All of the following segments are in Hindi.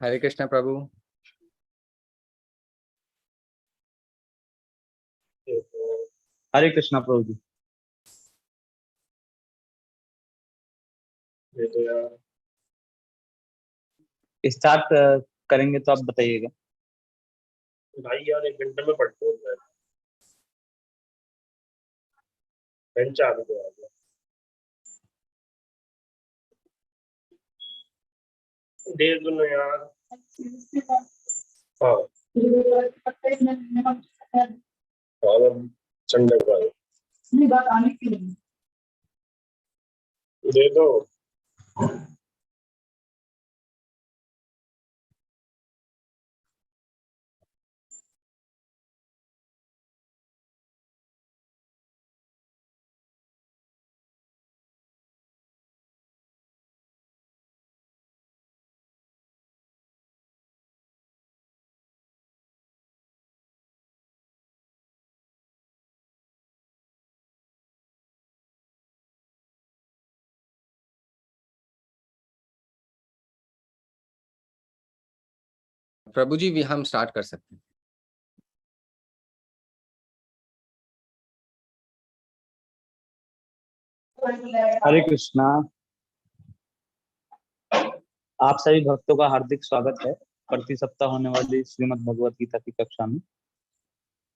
हरे कृष्णा प्रभु। हरे कृष्णा प्रभु जी। स्टार्ट करेंगे तो आप बताइएगा। भाई यार 1 घंटे में पढ़ते हो मैं पेन चालू कर दिया। दे दो ना यार। हाँ संडे को दे दो। प्रभु जी भी हम स्टार्ट कर सकते हैं। हरे कृष्णा। आप सभी भक्तों का हार्दिक स्वागत है प्रति सप्ताह होने वाली श्रीमद् भगवत गीता की कक्षा में।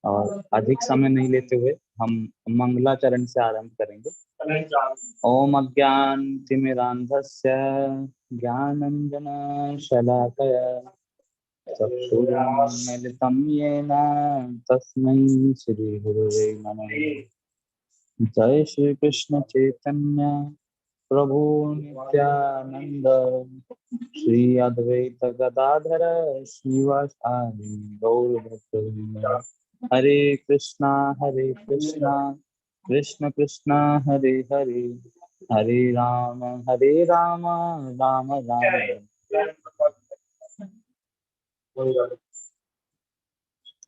और अधिक समय नहीं लेते हुए हम मंगलाचरण से आरंभ करेंगे। ओम अज्ञानतिमिरान्धस्य ज्ञानाञ्जन शलाकया चक्षुरुन्मीलितं येन तस्मै श्री गुरुवे नमः। जय श्री कृष्ण चैतन्य प्रभु नित्यानंद श्री अद्वैत गदाधर श्रीवासादि गौर भक्तवृंद। हरे कृष्णा कृष्ण कृष्णा हरे हरे हरे राम राम राम।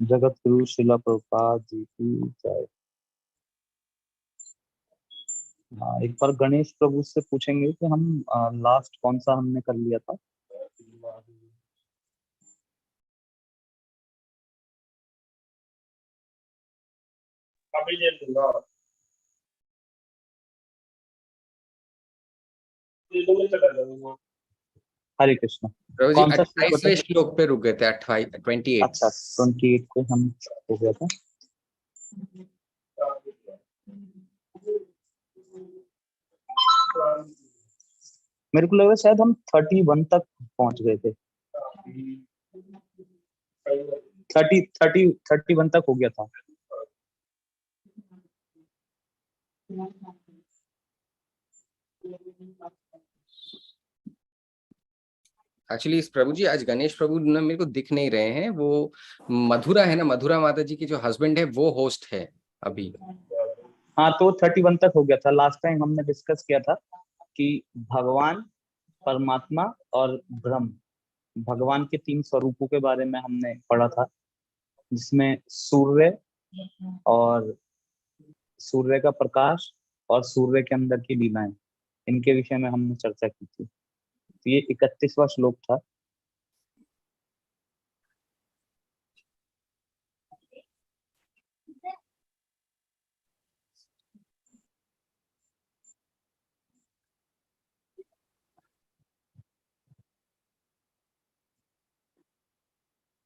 जगत गुरु शिला प्रभुपाद जी की जय। एक बार गणेश प्रभु से पूछेंगे कि हम लास्ट कौन सा हमने कर लिया था। अभी ले लूंगा। ये तो मैं चला जाऊंगा। हरे कृष्ण। प्रभु जी कौन सा 28वें श्लोक पे रुक गए थे। 28। अच्छा 28 पे हम हो गया था। मेरे को लग रहा है शायद हम 31 तक पहुंच गए थे। 31 तक हो गया था। एक्चुअली प्रभु जी आज गणेश प्रभु ना मेरे को दिख नहीं रहे हैं। वो मधुरा है ना, मधुरा माता जी की जो हस्बैंड है वो होस्ट है अभी। हाँ तो 31 तक हो गया था। लास्ट टाइम हमने डिस्कस किया था कि भगवान, परमात्मा और ब्रह्म, भगवान के 3 स्वरूपों के बारे में हमने पढ़ा था, जिसमें सूर्य और सूर्य का प्रकाश और सूर्य के अंदर की लीलाएं, इनके विषय में हमने चर्चा की थी। तो ये 31वां श्लोक था।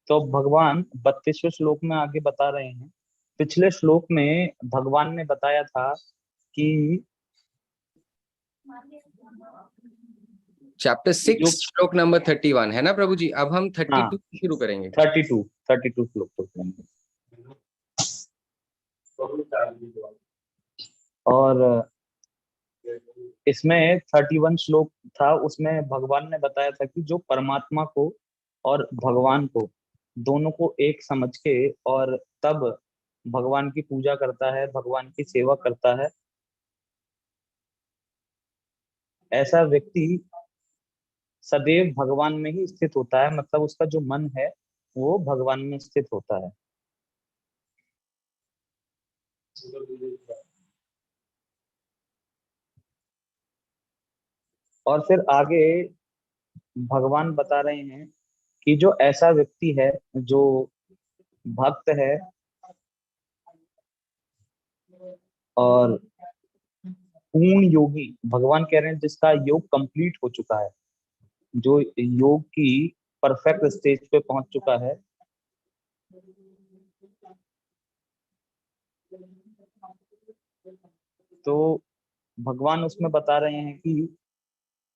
तो भगवान 32वें श्लोक में आगे बता रहे हैं। पिछले श्लोक में भगवान ने बताया था कि चैप्टर 6 श्लोक नंबर 31 है ना प्रभु जी। अब हम 32 शुरू करेंगे। 32 श्लोक तक करेंगे। और इसमें 31 श्लोक था, उसमें भगवान ने बताया था कि जो परमात्मा को और भगवान को दोनों को एक समझ के और तब भगवान की पूजा करता है, भगवान की सेवा करता है, ऐसा व्यक्ति सदैव भगवान में ही स्थित होता है। मतलब उसका जो मन है वो भगवान में स्थित होता है। और फिर आगे भगवान बता रहे हैं कि जो ऐसा व्यक्ति है जो भक्त है और पूर्ण योगी, भगवान कह रहे हैं जिसका योग कंप्लीट हो चुका है, जो योग की परफेक्ट स्टेज पे पहुंच चुका है, तो भगवान उसमें बता रहे हैं कि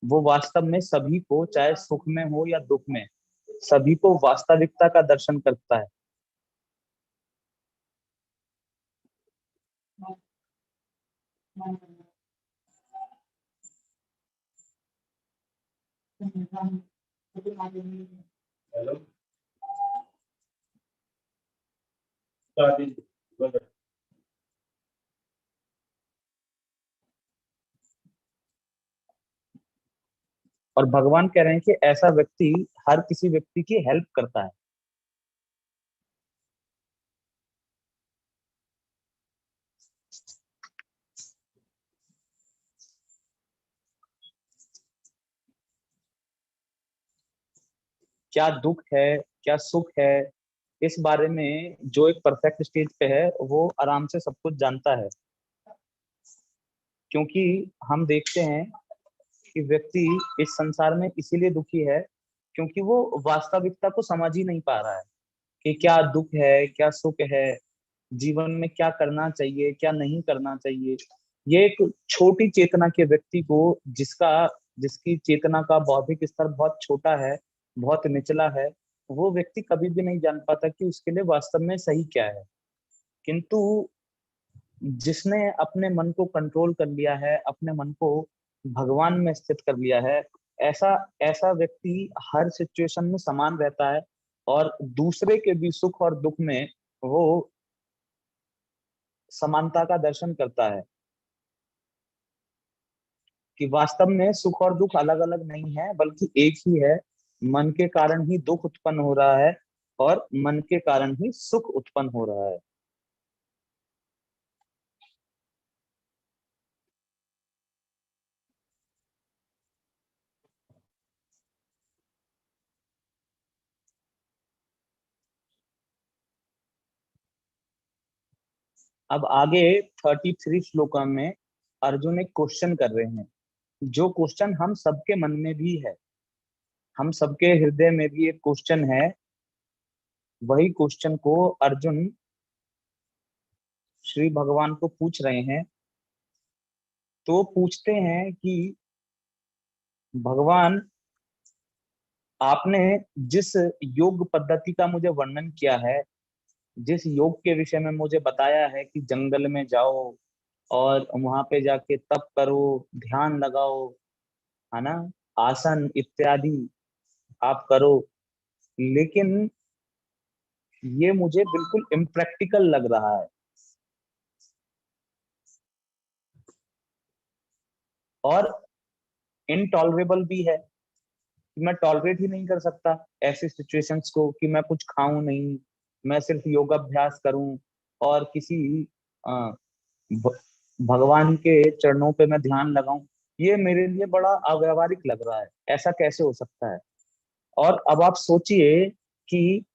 वो वास्तव में सभी को, चाहे सुख में हो या दुख में, सभी को वास्तविकता का दर्शन करता है। हेलो स्टार्टिंग और भगवान कह रहे हैं कि ऐसा व्यक्ति हर किसी व्यक्ति की हेल्प करता है। क्या दुख है, क्या सुख है, इस बारे में जो एक परफेक्ट स्टेज पे है वो आराम से सब कुछ जानता है। क्योंकि हम देखते हैं कि व्यक्ति इस संसार में इसीलिए दुखी है क्योंकि वो वास्तविकता को समझ ही नहीं पा रहा है कि क्या दुख है, क्या सुख है, जीवन में क्या करना चाहिए, क्या नहीं करना चाहिए। ये एक छोटी चेतना के व्यक्ति को, जिसकी चेतना का बौद्धिक स्तर बहुत छोटा है, बहुत निचला है, वो व्यक्ति कभी भी नहीं जान पाता कि उसके लिए वास्तव में सही क्या है। किंतु जिसने अपने मन को कंट्रोल कर लिया है, अपने मन को भगवान में स्थित कर लिया है, ऐसा ऐसा व्यक्ति हर सिचुएशन में समान रहता है और दूसरे के भी सुख और दुख में वो समानता का दर्शन करता है कि वास्तव में सुख और दुख अलग अलग नहीं है बल्कि एक ही है। मन के कारण ही दुख उत्पन्न हो रहा है और मन के कारण ही सुख उत्पन्न हो रहा है। अब आगे 33 श्लोक में अर्जुन एक क्वेश्चन कर रहे हैं, जो क्वेश्चन हम सबके मन में भी है, हम सबके हृदय में भी एक क्वेश्चन है। वही क्वेश्चन को अर्जुन श्री भगवान को पूछ रहे हैं। तो पूछते हैं कि भगवान, आपने जिस योग पद्धति का मुझे वर्णन किया है, जिस योग के विषय में मुझे बताया है कि जंगल में जाओ और वहां पे जाके तप करो, ध्यान लगाओ, है ना, आसन इत्यादि आप करो, लेकिन ये मुझे बिल्कुल इम्प्रैक्टिकल लग रहा है और इनटॉलरेबल भी है कि मैं टॉलरेट ही नहीं कर सकता ऐसी सिचुएशंस को कि मैं कुछ खाऊं नहीं, मैं सिर्फ योगाभ्यास करूं और किसी अ, भ- भगवान के चरणों पे मैं ध्यान लगाऊं। ये मेरे लिए बड़ा अव्यावहारिक लग रहा है, ऐसा कैसे हो सकता है। और अब आप सोचिए कि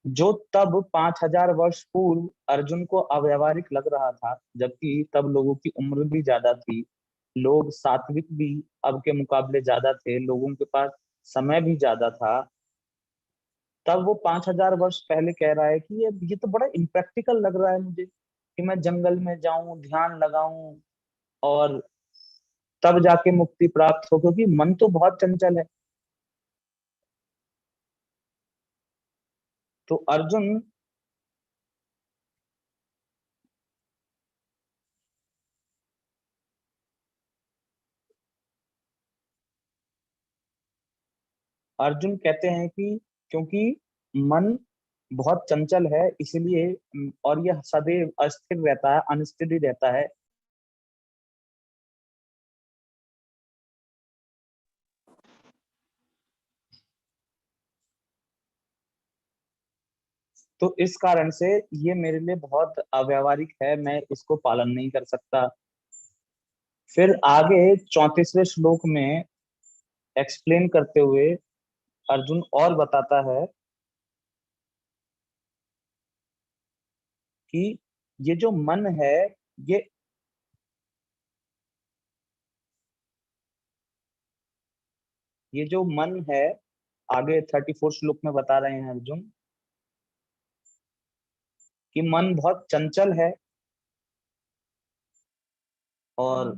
जो तब 5,000 वर्ष पूर्व अर्जुन को अव्यावहारिक लग रहा था, जबकि तब लोगों की उम्र भी ज्यादा थी, लोग सात्विक भी अब के मुकाबले ज्यादा थे, लोगों के पास समय भी ज्यादा था, तब वो 5,000 वर्ष पहले कह रहा है कि ये तो बड़ा इम्प्रैक्टिकल लग रहा है मुझे कि मैं जंगल में जाऊं, ध्यान लगाऊं और तब जाके मुक्ति प्राप्त हो, क्योंकि मन तो बहुत चंचल है। तो अर्जुन कहते हैं कि क्योंकि मन बहुत चंचल है इसलिए, और यह सदैव अस्थिर रहता है, अनिश्चित ही रहता है, तो इस कारण से ये मेरे लिए बहुत अव्यावहारिक है, मैं इसको पालन नहीं कर सकता। फिर आगे 34वें श्लोक में एक्सप्लेन करते हुए अर्जुन और बताता है कि ये जो मन है, ये ये जो मन है, आगे 34 श्लोक में बता रहे हैं अर्जुन कि मन बहुत चंचल है और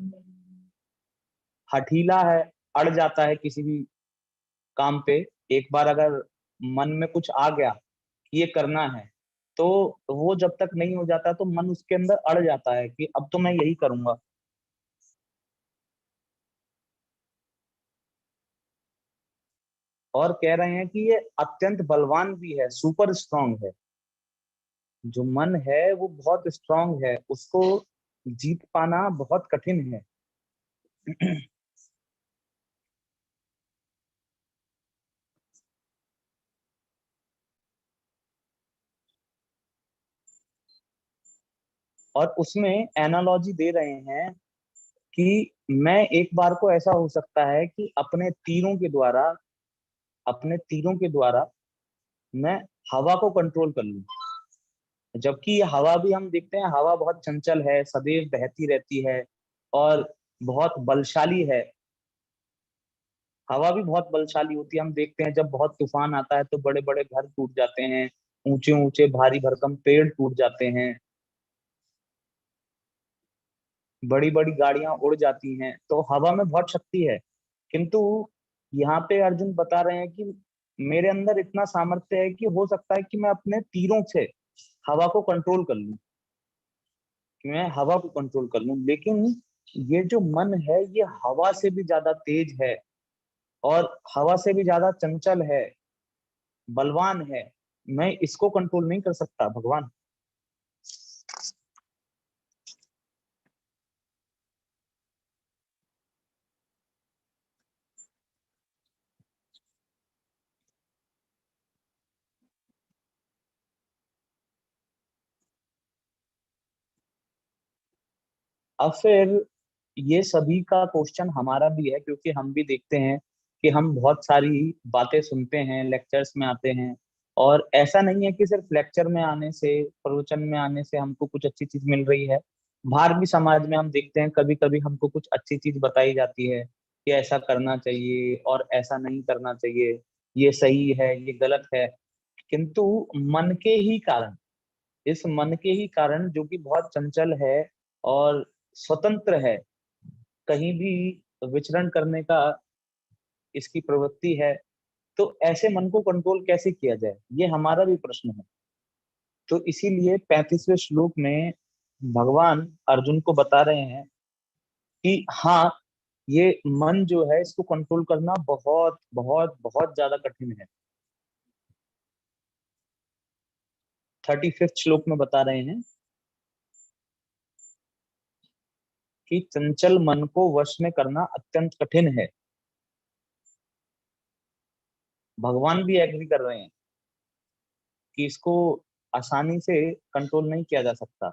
हठीला है, अड़ जाता है किसी भी काम पे। एक बार अगर मन में कुछ आ गया कि ये करना है, तो वो जब तक नहीं हो जाता तो मन उसके अंदर अड़ जाता है कि अब तो मैं यही करूंगा। और कह रहे हैं कि ये अत्यंत बलवान भी है, सुपर स्ट्रांग है। जो मन है वो बहुत स्ट्रांग है, उसको जीत पाना बहुत कठिन है। और उसमें एनालॉजी दे रहे हैं कि मैं एक बार को ऐसा हो सकता है कि अपने तीरों के द्वारा मैं हवा को कंट्रोल कर लूं। जबकि ये हवा भी हम देखते हैं, हवा बहुत चंचल है, सदैव बहती रहती है और बहुत बलशाली है। हवा भी बहुत बलशाली होती है। हम देखते हैं जब बहुत तूफान आता है तो बड़े बड़े घर टूट जाते हैं, ऊंचे ऊंचे भारी भरकम पेड़ टूट जाते हैं, बड़ी बड़ी गाड़ियां उड़ जाती हैं। तो हवा में बहुत शक्ति है। किंतु यहाँ पे अर्जुन बता रहे हैं कि मेरे अंदर इतना सामर्थ्य है कि हो सकता है कि मैं अपने तीरों से हवा को कंट्रोल कर लूं, कि मैं हवा को कंट्रोल कर लूं। लेकिन ये जो मन है ये हवा से भी ज्यादा तेज है और हवा से भी ज्यादा चंचल है, बलवान है। मैं इसको कंट्रोल नहीं कर सकता भगवान। अब फिर ये सभी का क्वेश्चन हमारा भी है, क्योंकि हम भी देखते हैं कि हम बहुत सारी बातें सुनते हैं, लेक्चर्स में आते हैं। और ऐसा नहीं है कि सिर्फ लेक्चर में आने से, प्रवचन में आने से हमको कुछ अच्छी चीज मिल रही है। बाहर भी समाज में हम देखते हैं कभी कभी हमको कुछ अच्छी चीज बताई जाती है कि ऐसा करना चाहिए और ऐसा नहीं करना चाहिए, ये सही है ये गलत है। किंतु मन के ही कारण, इस मन के ही कारण जो कि बहुत चंचल है और स्वतंत्र है, कहीं भी विचरण करने का इसकी प्रवृत्ति है, तो ऐसे मन को कंट्रोल कैसे किया जाए, ये हमारा भी प्रश्न है। तो इसीलिए 35वें श्लोक में भगवान अर्जुन को बता रहे हैं कि हाँ, ये मन जो है इसको कंट्रोल करना बहुत बहुत बहुत ज्यादा कठिन है। 35th श्लोक में बता रहे हैं कि चंचल मन को वश में करना अत्यंत कठिन है। भगवान भी एग्री कर रहे हैं कि इसको आसानी से कंट्रोल नहीं किया जा सकता।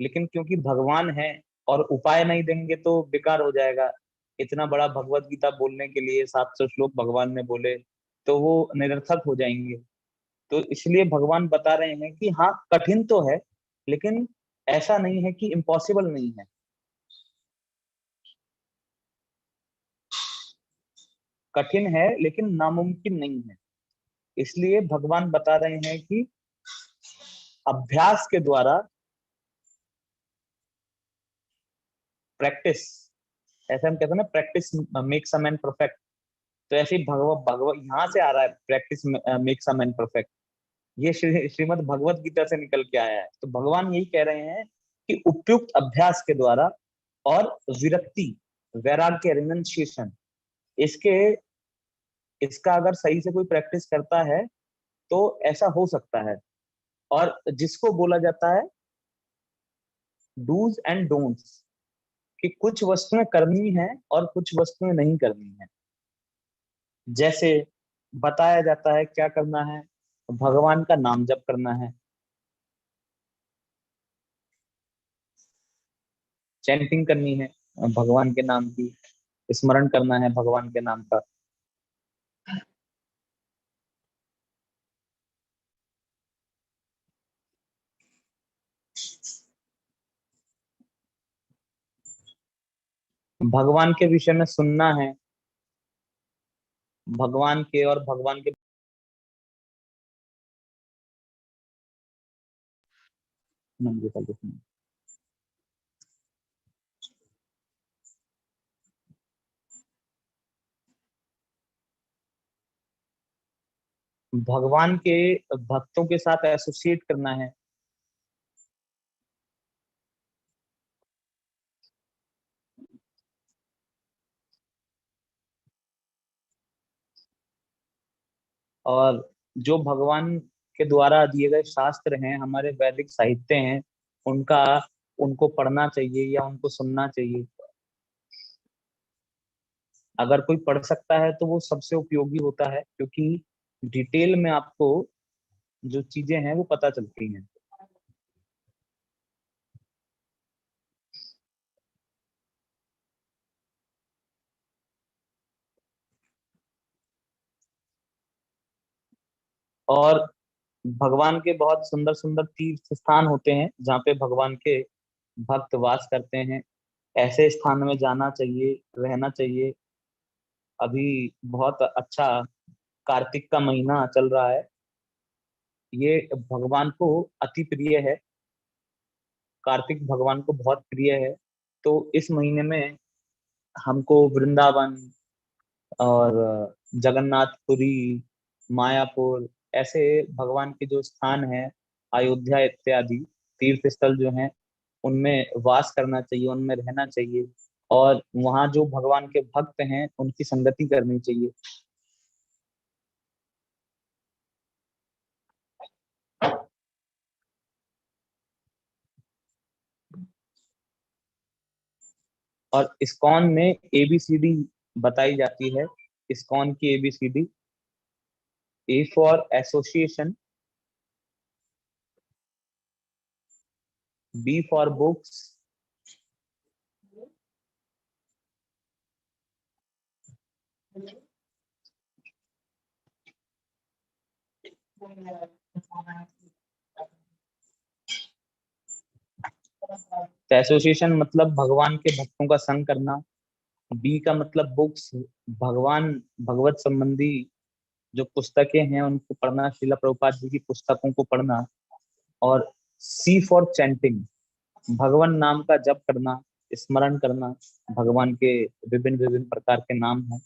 लेकिन क्योंकि भगवान है और उपाय नहीं देंगे तो बेकार हो जाएगा। इतना बड़ा भगवत गीता बोलने के लिए 700 श्लोक भगवान ने बोले तो वो निरर्थक हो जाएंगे। तो इसलिए भगवान बता रहे हैं कि हाँ, कठिन तो है, लेकिन ऐसा नहीं है कि इम्पॉसिबल नहीं है। कठिन है लेकिन नामुमकिन नहीं है। इसलिए भगवान बता रहे हैं कि अभ्यास के द्वारा, प्रैक्टिस, ऐसा हम कहते हैं ना, practice makes a man perfect. तो ऐसे ही भगवत भगवत यहाँ से आ रहा है, practice makes a man perfect. ये श्रीमद् भगवत गीता से निकल के आया है। तो भगवान यही कह रहे हैं कि उपयुक्त अभ्यास के द्वारा और विरक्ति, वैराग्य, रिनंसिएशन, इसके इसका अगर सही से कोई प्रैक्टिस करता है तो ऐसा हो सकता है। और जिसको बोला जाता है डूज एंड डोंट्स, कि कुछ वस्तुएं करनी है और कुछ वस्तुएं नहीं करनी है। जैसे बताया जाता है क्या करना है, भगवान का नाम जप करना है, चैंटिंग करनी है भगवान के नाम की। स्मरण करना है भगवान के नाम का। भगवान के विषय में सुनना है, भगवान के और भगवान के भगवान के भक्तों के साथ एसोसिएट करना है। और जो भगवान के द्वारा दिए गए शास्त्र हैं, हमारे वैदिक साहित्य हैं, उनका उनको पढ़ना चाहिए या उनको सुनना चाहिए। अगर कोई पढ़ सकता है तो वो सबसे उपयोगी होता है, क्योंकि डिटेल में आपको जो चीजें हैं वो पता चलती हैं। और भगवान के बहुत सुंदर सुंदर तीर्थ स्थान होते हैं जहाँ पे भगवान के भक्त वास करते हैं। ऐसे स्थान में जाना चाहिए, रहना चाहिए। अभी बहुत अच्छा कार्तिक का महीना चल रहा है, ये भगवान को अति प्रिय है। कार्तिक भगवान को बहुत प्रिय है। तो इस महीने में हमको वृंदावन और जगन्नाथपुरी, मायापुर, ऐसे भगवान के जो स्थान हैं, अयोध्या इत्यादि तीर्थ स्थल जो हैं, उनमें वास करना चाहिए, उनमें रहना चाहिए। और वहाँ जो भगवान के भक्त हैं उनकी संगति करनी चाहिए। और इस्कॉन में एबीसीडी बताई जाती है। इस्कॉन की ABCD: A for association, B for books, association मतलब भगवान के भक्तों का संग करना। बी का मतलब बुक्स, भगवान भगवत संबंधी जो पुस्तकें हैं उनको पढ़ना, श्रीला प्रभुपाद जी की पुस्तकों को पढ़ना। और सी फॉर चैंटिंग, भगवान नाम का जप करना, स्मरण करना। भगवान के विभिन्न विभिन्न प्रकार के नाम हैं।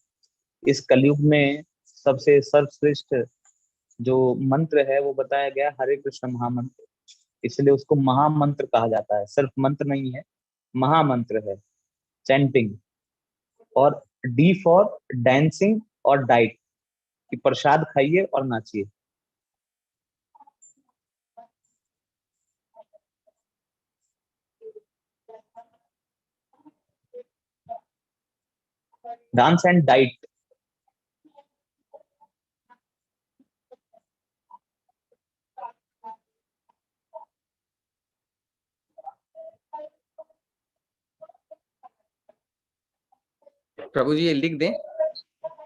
इस कलयुग में सबसे सर्वश्रेष्ठ जो मंत्र है वो बताया गया हरे कृष्ण महामंत्र, इसलिए उसको महामंत्र कहा जाता है। सिर्फ मंत्र नहीं है, महामंत्र है, चैंटिंग। और डी फॉर डांसिंग और डाइट, कि प्रसाद खाइए और नाचिए। Dance and diet. प्रभु जी ये लिख दें।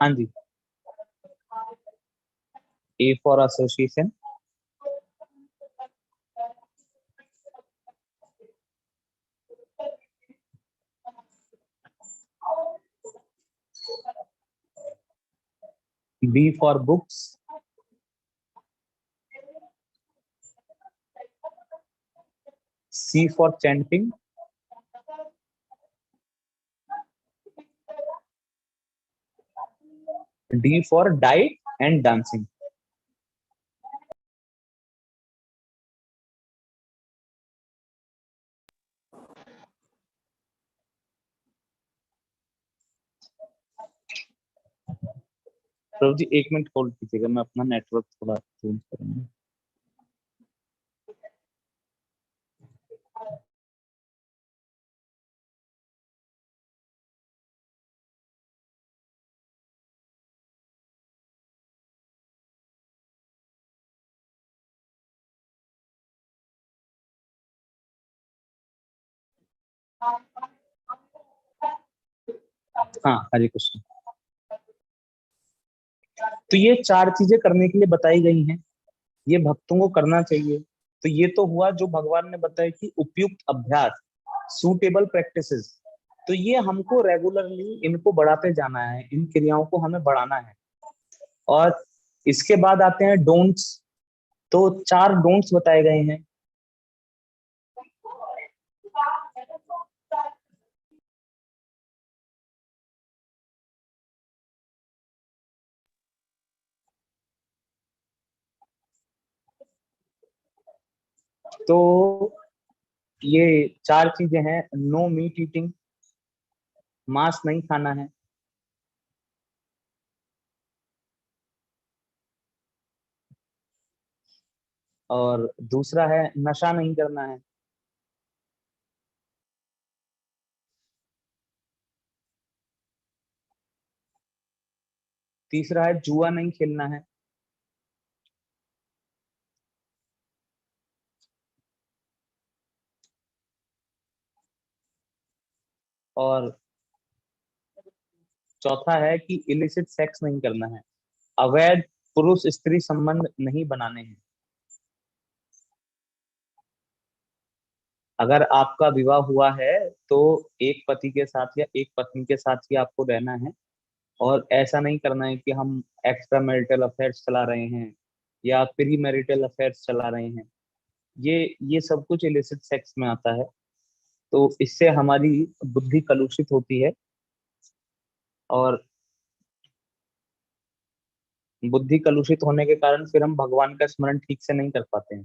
हाँ जी। A for association, B for books, C for chanting, D for diet and dancing. प्रभु जी 1 मिनट होल्ड कीजिएगा, मैं अपना नेटवर्क थोड़ा चेंज करूंगा। हाँ, हरे कृष्ण। तो ये 4 चीजें करने के लिए बताई गई हैं, ये भक्तों को करना चाहिए। तो ये तो हुआ जो भगवान ने बताया कि उपयुक्त अभ्यास, सूटेबल प्रैक्टिसेस। तो ये हमको रेगुलरली इनको बढ़ाते जाना है, इन क्रियाओं को हमें बढ़ाना है। और इसके बाद आते हैं डोंट्स। तो 4 डोंट्स बताए गए हैं। तो ये 4 चीजें हैं। नो मीट ईटिंग, मांस नहीं खाना है। और दूसरा है नशा नहीं करना है। तीसरा है जुआ नहीं खेलना है। और चौथा है कि इलिसिट सेक्स नहीं करना है, अवैध पुरुष स्त्री संबंध नहीं बनाने हैं। अगर आपका विवाह हुआ है तो एक पति के साथ या एक पत्नी के साथ ही आपको रहना है, और ऐसा नहीं करना है कि हम एक्स्ट्रा मैरिटल अफेयर्स चला रहे हैं या प्री मैरिटल अफेयर्स चला रहे हैं। ये सब कुछ इलिसिट सेक्स में आता है। तो इससे हमारी बुद्धि कलुषित होती है, और बुद्धि कलुषित होने के कारण फिर हम भगवान का स्मरण ठीक से नहीं कर पाते हैं।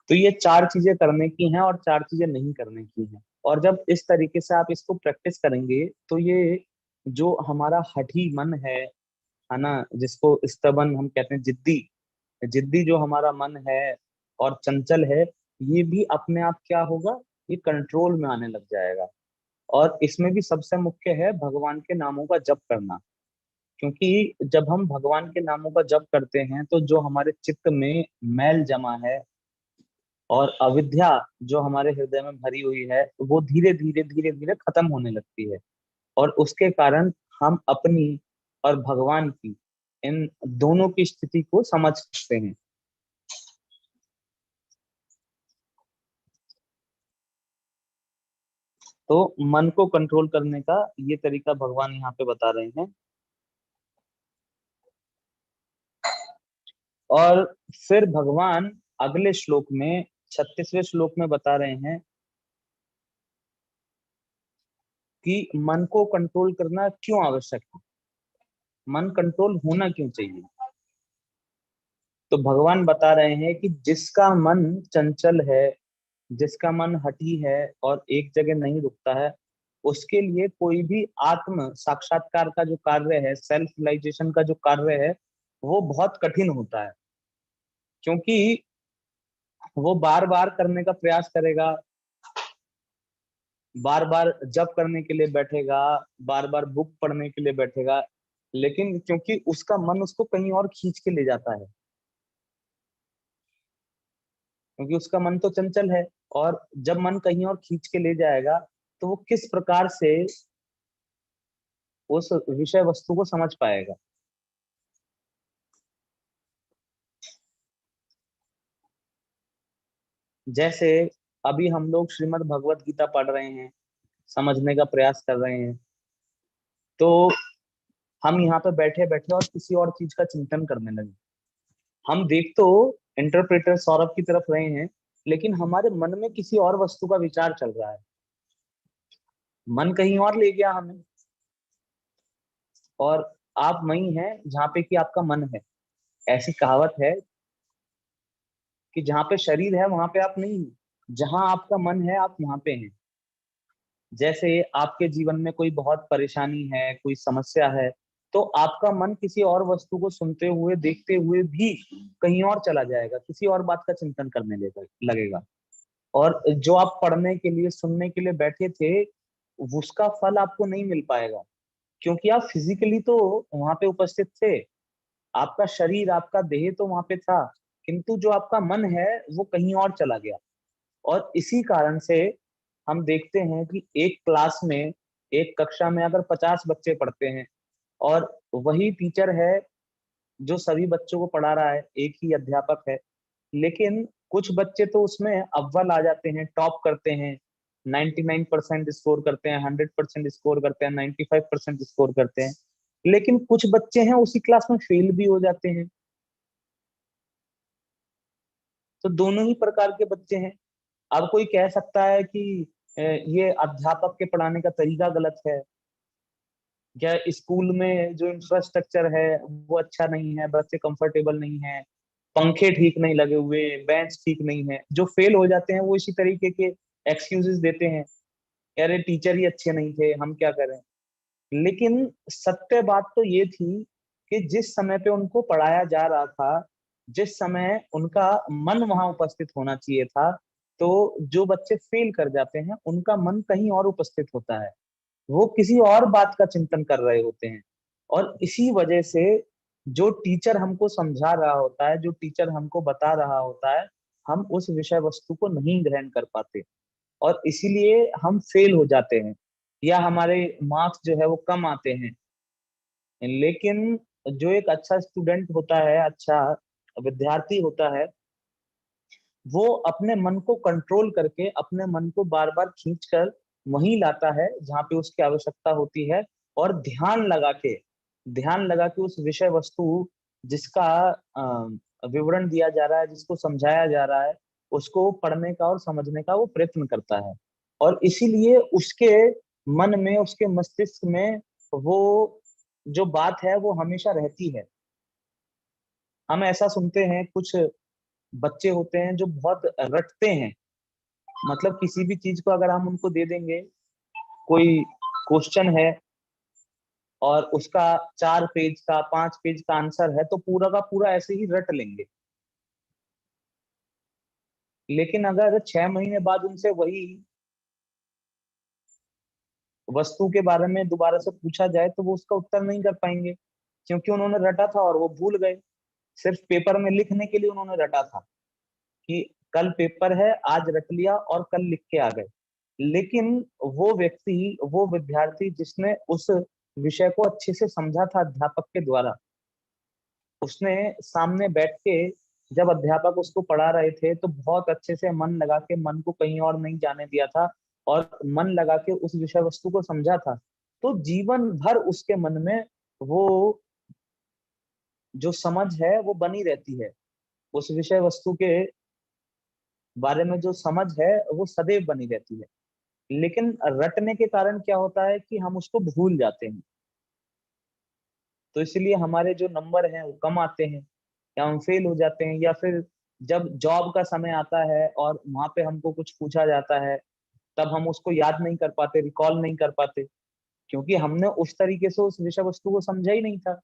तो ये 4 चीजें करने की हैं और 4 चीजें नहीं करने की हैं। और जब इस तरीके से आप इसको प्रैक्टिस करेंगे तो ये जो हमारा हठी मन है ना, जिसको stubborn हम कहते हैं, जिद्दी जिद्दी जो हमारा मन है और चंचल है, ये भी अपने आप क्या होगा, ये कंट्रोल में आने लग जाएगा। और इसमें भी सबसे मुख्य है भगवान के नामों का जप करना। क्योंकि जब हम भगवान के नामों का जप करते हैं तो जो हमारे चित्त में मैल जमा है और अविद्या जो हमारे हृदय में भरी हुई है, वो धीरे धीरे धीरे धीरे खत्म होने लगती है। और उसके कारण हम अपनी और भगवान की, इन दोनों की स्थिति को समझ सकते हैं। तो मन को कंट्रोल करने का ये तरीका भगवान यहाँ पे बता रहे हैं। और फिर भगवान अगले श्लोक में, 36वें श्लोक में बता रहे हैं कि मन को कंट्रोल करना क्यों आवश्यक है, मन कंट्रोल होना क्यों चाहिए। तो भगवान बता रहे हैं कि जिसका मन चंचल है, जिसका मन हठी है और एक जगह नहीं रुकता है, उसके लिए कोई भी आत्म साक्षात्कार का जो कार्य है, सेल्फ रियलाइजेशन का जो कार्य है, वो बहुत कठिन होता है। क्योंकि वो बार बार करने का प्रयास करेगा, बार बार जप करने के लिए बैठेगा, बार बार बुक पढ़ने के लिए बैठेगा, लेकिन क्योंकि उसका मन उसको कहीं और खींच के ले जाता है, क्योंकि उसका मन तो चंचल है। और जब मन कहीं और खींच के ले जाएगा तो वो किस प्रकार से उस विषय वस्तु को समझ पाएगा। जैसे अभी हम लोग श्रीमद् भगवत गीता पढ़ रहे हैं, समझने का प्रयास कर रहे हैं, तो हम यहाँ पे बैठे बैठे और किसी और चीज का चिंतन करने लगे। हम देख तो इंटरप्रेटर सौरभ की तरफ रहे हैं, लेकिन हमारे मन में किसी और वस्तु का विचार चल रहा है, मन कहीं और ले गया हमें। और आप वही हैं जहाँ पे कि आपका मन है। ऐसी कहावत है कि जहाँ पे शरीर है वहां पे आप नहीं हैं, जहां आपका मन है आप वहां पे हैं। जैसे आपके जीवन में कोई बहुत परेशानी है, कोई समस्या है, तो आपका मन किसी और वस्तु को सुनते हुए देखते हुए भी कहीं और चला जाएगा, किसी और बात का चिंतन करने लगेगा। और जो आप पढ़ने के लिए, सुनने के लिए बैठे थे, उसका फल आपको नहीं मिल पाएगा, क्योंकि आप फिजिकली तो वहां पे उपस्थित थे, आपका शरीर, आपका देह तो वहां पे था, किंतु जो आपका मन है वो कहीं और चला गया। और इसी कारण से हम देखते हैं कि एक क्लास में, एक कक्षा में अगर 50 बच्चे पढ़ते हैं और वही टीचर है जो सभी बच्चों को पढ़ा रहा है, एक ही अध्यापक है, लेकिन कुछ बच्चे तो उसमें अव्वल आ जाते हैं, टॉप करते हैं, 99% स्कोर करते हैं, 100% स्कोर करते हैं, 95% स्कोर करते हैं, लेकिन कुछ बच्चे हैं उसी क्लास में फेल भी हो जाते हैं। तो दोनों ही प्रकार के बच्चे हैं। अब कोई कह सकता है कि ये अध्यापक के पढ़ाने का तरीका गलत है, या स्कूल में जो इंफ्रास्ट्रक्चर है वो अच्छा नहीं है, बच्चे कंफर्टेबल नहीं है, पंखे ठीक नहीं लगे हुए, बेंच ठीक नहीं है। जो फेल हो जाते हैं वो इसी तरीके के एक्सक्यूजेस देते हैं, अरे टीचर ही अच्छे नहीं थे, हम क्या करें। लेकिन सत्य बात तो ये थी कि जिस समय पे उनको पढ़ाया जा रहा था, जिस समय उनका मन वहां उपस्थित होना चाहिए था, तो जो बच्चे फेल कर जाते हैं उनका मन कहीं और उपस्थित होता है, वो किसी और बात का चिंतन कर रहे होते हैं। और इसी वजह से जो टीचर हमको समझा रहा होता है, जो टीचर हमको बता रहा होता है, हम उस विषय वस्तु को नहीं ग्रहण कर पाते और इसीलिए हम फेल हो जाते हैं, या हमारे मार्क्स जो है वो कम आते हैं। लेकिन जो एक अच्छा स्टूडेंट होता है, अच्छा विद्यार्थी होता है, वो अपने मन को कंट्रोल करके, अपने मन को बार बार खींच कर वहीं लाता है जहाँ पे उसकी आवश्यकता होती है, और ध्यान लगा के उस विषय वस्तु जिसका विवरण दिया जा रहा है, जिसको समझाया जा रहा है, उसको पढ़ने का और समझने का वो प्रयत्न करता है। और इसीलिए उसके मन में, उसके मस्तिष्क में वो जो बात है वो हमेशा रहती है। हम ऐसा सुनते हैं, कुछ बच्चे होते हैं जो बहुत रटते हैं, मतलब किसी भी चीज को अगर हम उनको दे देंगे, कोई क्वेश्चन है और उसका 4 पेज का, 5 पेज का आंसर है, तो पूरा का पूरा ऐसे ही रट लेंगे। लेकिन अगर 6 महीने बाद उनसे वही वस्तु के बारे में दोबारा से पूछा जाए तो वो उसका उत्तर नहीं कर पाएंगे, क्योंकि उन्होंने रटा था और वो भूल गए। सिर्फ पेपर में लिखने के लिए उन्होंने रटा था कि कल पेपर है, आज रट लिया और कल लिख के आ गए। लेकिन वो व्यक्ति, वो विद्यार्थी जिसने उस विषय को अच्छे से समझा था अध्यापक के द्वारा, उसने सामने बैठ के, जब अध्यापक उसको पढ़ा रहे थे तो बहुत अच्छे से मन लगा के, मन को कहीं और नहीं जाने दिया था और मन लगा के उस विषय वस्तु को समझा था। तो जीवन भर उसके मन में वो जो समझ है वो बनी रहती है, उस विषय वस्तु के बारे में जो समझ है वो सदैव बनी रहती है। लेकिन रटने के कारण क्या होता है कि हम उसको भूल जाते हैं, तो इसलिए हमारे जो नंबर हैं वो कम आते हैं, या हम फेल हो जाते हैं। या फिर जब जॉब का समय आता है और वहां पे हमको कुछ पूछा जाता है, तब हम उसको याद नहीं कर पाते, रिकॉल नहीं कर पाते, क्योंकि हमने उस तरीके से उस विषय वस्तु को समझा ही नहीं था।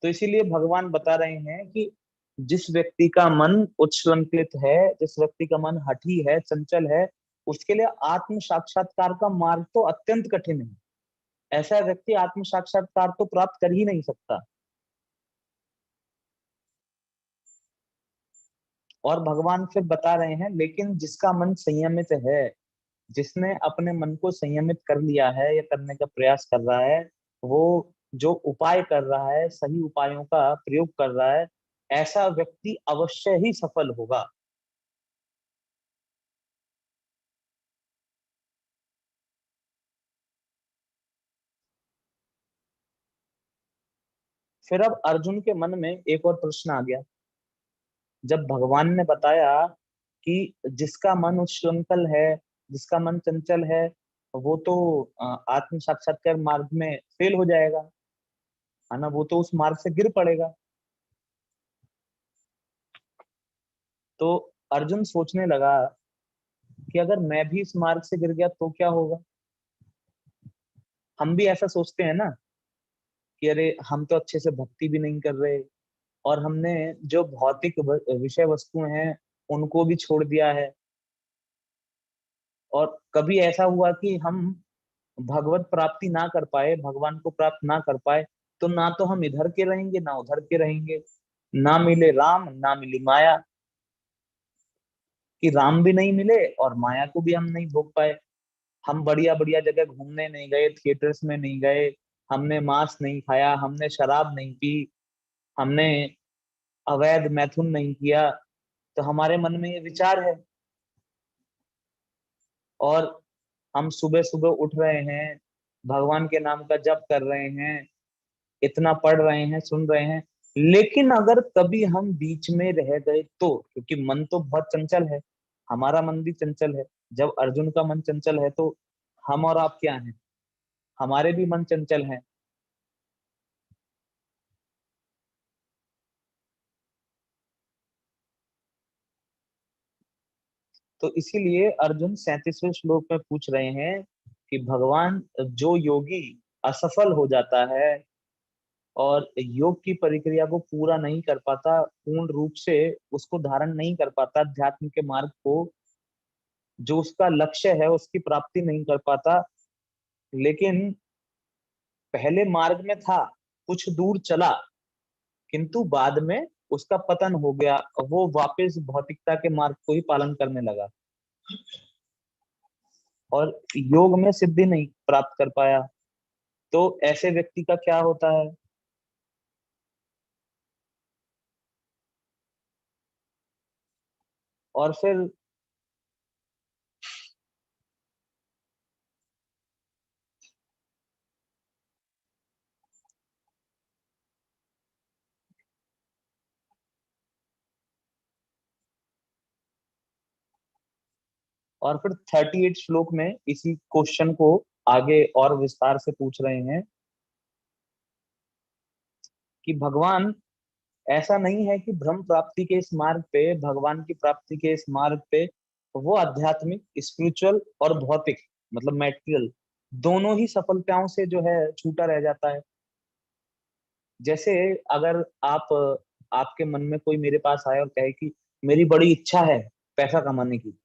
तो इसीलिए भगवान बता रहे हैं कि जिस व्यक्ति का मन उच्छृंखलित है, जिस व्यक्ति का मन हठी है, चंचल है, उसके लिए आत्म साक्षात्कार का मार्ग तो अत्यंत कठिन है। ऐसा व्यक्ति आत्म साक्षात्कार तो प्राप्त कर ही नहीं सकता। और भगवान फिर बता रहे हैं, लेकिन जिसका मन संयमित है, जिसने अपने मन को संयमित कर लिया है या करने का प्रयास कर रहा है, वो जो उपाय कर रहा है, सही उपायों का प्रयोग कर रहा है, ऐसा व्यक्ति अवश्य ही सफल होगा। फिर अब अर्जुन के मन में एक और प्रश्न आ गया, जब भगवान ने बताया कि जिसका मन उच्छृंखल है, जिसका मन चंचल है, वो तो आत्म साक्षात्कार मार्ग में फेल हो जाएगा, है ना, वो तो उस मार्ग से गिर पड़ेगा। तो अर्जुन सोचने लगा कि अगर मैं भी इस मार्ग से गिर गया तो क्या होगा। हम भी ऐसा सोचते हैं ना कि अरे हम तो अच्छे से भक्ति भी नहीं कर रहे, और हमने जो भौतिक विषय वस्तुएं हैं उनको भी छोड़ दिया है। और कभी ऐसा हुआ कि हम भगवत प्राप्ति ना कर पाए, भगवान को प्राप्त ना कर पाए, तो ना तो हम इधर के रहेंगे ना उधर के रहेंगे। ना मिले राम ना मिली माया, कि राम भी नहीं मिले और माया को भी हम नहीं भोग पाए। हम बढ़िया बढ़िया जगह घूमने नहीं गए, थिएटर्स में नहीं गए, हमने मांस नहीं खाया, हमने शराब नहीं पी, हमने अवैध मैथुन नहीं किया, तो हमारे मन में ये विचार है। और हम सुबह सुबह उठ रहे हैं, भगवान के नाम का जप कर रहे हैं, इतना पढ़ रहे हैं, सुन रहे हैं, लेकिन अगर कभी हम बीच में रह गए तो, क्योंकि मन तो बहुत चंचल है, हमारा मन भी चंचल है। जब अर्जुन का मन चंचल है तो हम और आप क्या हैं, हमारे भी मन चंचल हैं। तो इसीलिए अर्जुन 37वें श्लोक में पूछ रहे हैं कि भगवान, जो योगी असफल हो जाता है और योग की प्रक्रिया को पूरा नहीं कर पाता, पूर्ण रूप से उसको धारण नहीं कर पाता, अध्यात्म के मार्ग को, जो उसका लक्ष्य है उसकी प्राप्ति नहीं कर पाता, लेकिन पहले मार्ग में था, कुछ दूर चला, किंतु बाद में उसका पतन हो गया, वो वापस भौतिकता के मार्ग को ही पालन करने लगा और योग में सिद्धि नहीं प्राप्त कर पाया। तो ऐसे व्यक्ति का क्या होता है? और फिर और फिर 38 श्लोक में इसी क्वेश्चन को आगे और विस्तार से पूछ रहे हैं कि भगवान, ऐसा नहीं है कि ब्रह्म प्राप्ति के इस मार्ग पे, भगवान की प्राप्ति के इस मार्ग पे, वो आध्यात्मिक, स्पिरिचुअल और भौतिक, मतलब मैटेरियल, दोनों ही सफलताओं से जो है छूटा रह जाता है। जैसे अगर आपके मन में कोई मेरे पास आए और कहे कि मेरी बड़ी इच्छा है पैसा कमाने की,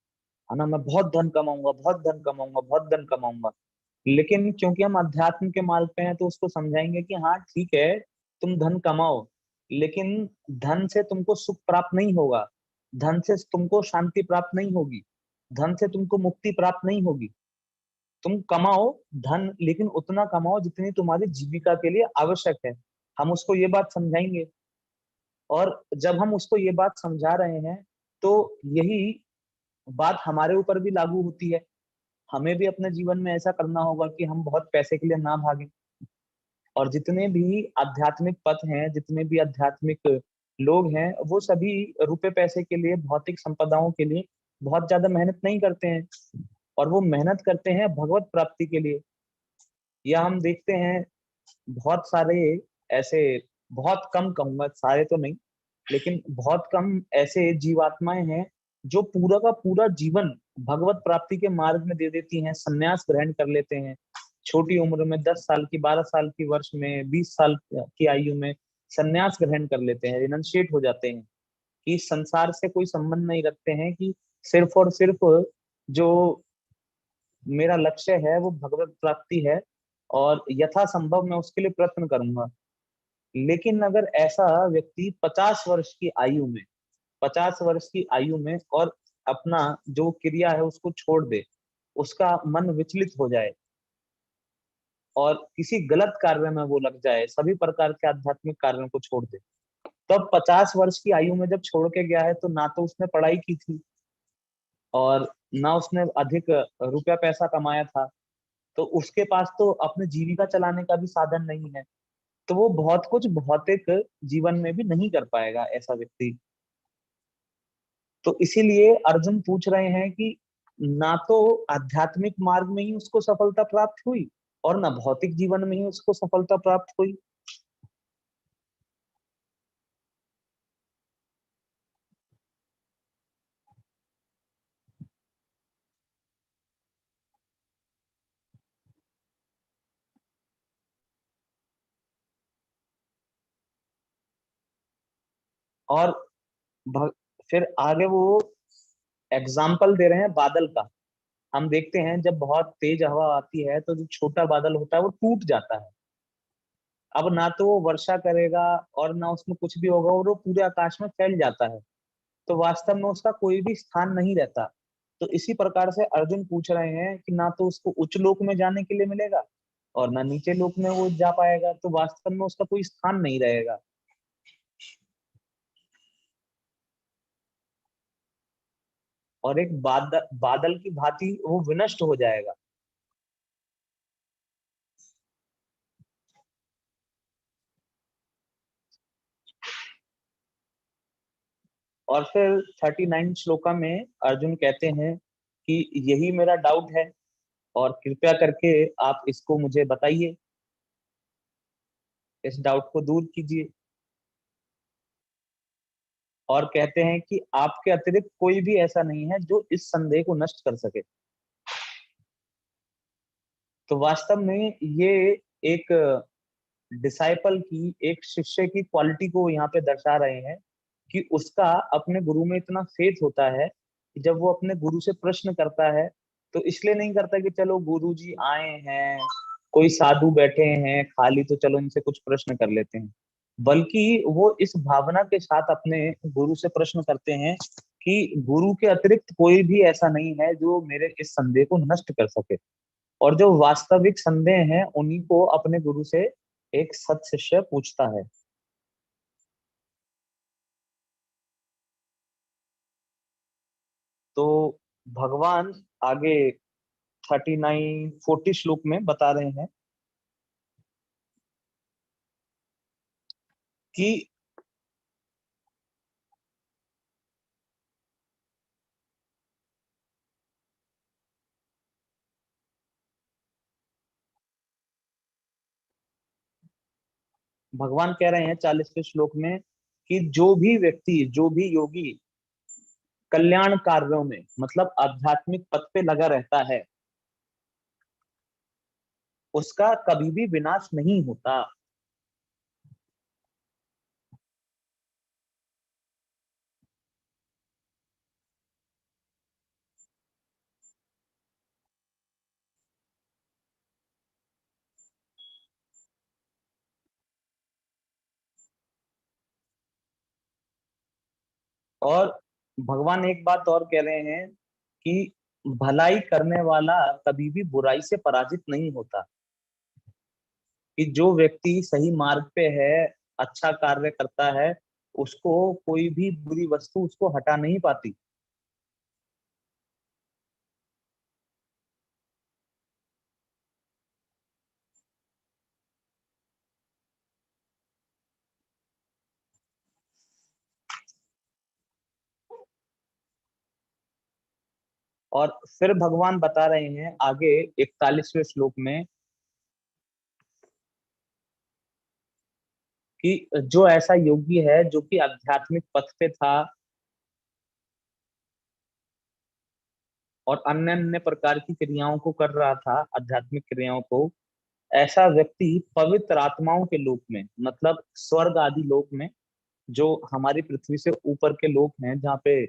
है ना, मैं बहुत धन कमाऊंगा, बहुत धन कमाऊंगा, बहुत धन कमाऊंगा, लेकिन क्योंकि हम अध्यात्म के मार्ग पे हैं तो उसको समझाएंगे कि हाँ ठीक है, तुम धन कमाओ, लेकिन धन से तुमको सुख प्राप्त नहीं होगा, धन से तुमको शांति प्राप्त नहीं होगी, धन से तुमको मुक्ति प्राप्त नहीं होगी। तुम कमाओ धन, लेकिन उतना कमाओ जितनी तुम्हारी जीविका के लिए आवश्यक है। हम उसको ये बात समझाएंगे, और जब हम उसको ये बात समझा रहे हैं तो यही बात हमारे ऊपर भी लागू होती है। हमें भी अपने जीवन में ऐसा करना होगा कि हम बहुत पैसे के लिए ना भागें, और जितने भी आध्यात्मिक पथ हैं, जितने भी आध्यात्मिक लोग हैं, वो सभी रुपए पैसे के लिए, भौतिक संपदाओं के लिए बहुत ज्यादा मेहनत नहीं करते हैं, और वो मेहनत करते हैं भगवत प्राप्ति के लिए। या हम देखते हैं बहुत सारे ऐसे, बहुत कम कहूंगा, सारे तो नहीं, लेकिन बहुत कम ऐसे जीवात्माएं हैं जो पूरा का पूरा जीवन भगवत प्राप्ति के मार्ग में दे देती हैं, संन्यास ग्रहण कर लेते हैं, छोटी उम्र में 10 साल की, 12 साल की वर्ष में, 20 साल की आयु में संन्यास ग्रहण कर लेते हैं, रिनंशिएट हो जाते हैं, कि संसार से कोई संबंध नहीं रखते हैं, कि सिर्फ और सिर्फ जो मेरा लक्ष्य है वो भगवत प्राप्ति है, और यथासंभव मैं उसके लिए प्रयत्न करूंगा। लेकिन अगर ऐसा व्यक्ति 50 वर्ष की आयु में, 50 वर्ष की आयु में और अपना जो क्रिया है उसको छोड़ दे, उसका मन विचलित हो जाए और किसी गलत कार्य में वो लग जाए, सभी प्रकार के आध्यात्मिक कार्यों को छोड़ दे, तब 50 वर्ष की आयु में जब छोड़ के गया है तो ना तो उसने पढ़ाई की थी और ना उसने अधिक रुपया पैसा कमाया था, तो उसके पास तो अपने जीविका चलाने का भी साधन नहीं है, तो वो बहुत कुछ भौतिक जीवन में भी नहीं कर पाएगा ऐसा व्यक्ति। तो इसीलिए अर्जुन पूछ रहे हैं कि ना तो आध्यात्मिक मार्ग में ही उसको सफलता प्राप्त हुई और ना भौतिक जीवन में ही उसको सफलता प्राप्त हुई। और भ, फिर आगे वो एग्जाम्पल दे रहे हैं बादल का, हम देखते हैं जब बहुत तेज हवा आती है तो जो छोटा बादल होता है वो टूट जाता है। अब ना तो वो वर्षा करेगा और ना उसमें कुछ भी होगा, और वो पूरे आकाश में फैल जाता है, तो वास्तव में उसका कोई भी स्थान नहीं रहता। तो इसी प्रकार से अर्जुन पूछ रहे हैं कि ना तो उसको उच्च लोक में जाने के लिए मिलेगा और ना नीचे लोक में वो जा पाएगा, तो वास्तव में उसका कोई स्थान नहीं रहेगा। और एक बादल की भांति वो विनष्ट हो जाएगा। और फिर 39 श्लोका में अर्जुन कहते हैं कि यही मेरा डाउट है और कृपया करके आप इसको मुझे बताइए, इस डाउट को दूर कीजिए। और कहते हैं कि आपके अतिरिक्त कोई भी ऐसा नहीं है जो इस संदेह को नष्ट कर सके। तो वास्तव में ये एक डिसाइपल की, एक शिष्य की क्वालिटी को यहाँ पे दर्शा रहे हैं कि उसका अपने गुरु में इतना फेथ होता है कि जब वो अपने गुरु से प्रश्न करता है तो इसलिए नहीं करता कि चलो गुरु जी आए हैं, कोई साधु बैठे हैं खाली, तो चलो इनसे कुछ प्रश्न कर लेते हैं, बल्कि वो इस भावना के साथ अपने गुरु से प्रश्न करते हैं कि गुरु के अतिरिक्त कोई भी ऐसा नहीं है जो मेरे इस संदेह को नष्ट कर सके। और जो वास्तविक संदेह है उन्हीं को अपने गुरु से एक सत शिष्य पूछता है। तो भगवान आगे 39-40 श्लोक में बता रहे हैं कि भगवान कह रहे हैं 40वें श्लोक में कि जो भी व्यक्ति, जो भी योगी कल्याण कार्यों में, मतलब आध्यात्मिक पथ पे लगा रहता है, उसका कभी भी विनाश नहीं होता। और भगवान एक बात और कह रहे हैं कि भलाई करने वाला कभी भी बुराई से पराजित नहीं होता। कि जो व्यक्ति सही मार्ग पे है, अच्छा कार्य करता है, उसको कोई भी बुरी वस्तु उसको हटा नहीं पाती। और फिर भगवान बता रहे हैं आगे 41वें श्लोक में कि जो ऐसा योगी है जो कि आध्यात्मिक पथ पे था और अन्य अन्य प्रकार की क्रियाओं को कर रहा था, आध्यात्मिक क्रियाओं को, ऐसा व्यक्ति पवित्र आत्माओं के लोक में, मतलब स्वर्ग आदि लोक में, जो हमारी पृथ्वी से ऊपर के लोक हैं, जहाँ पे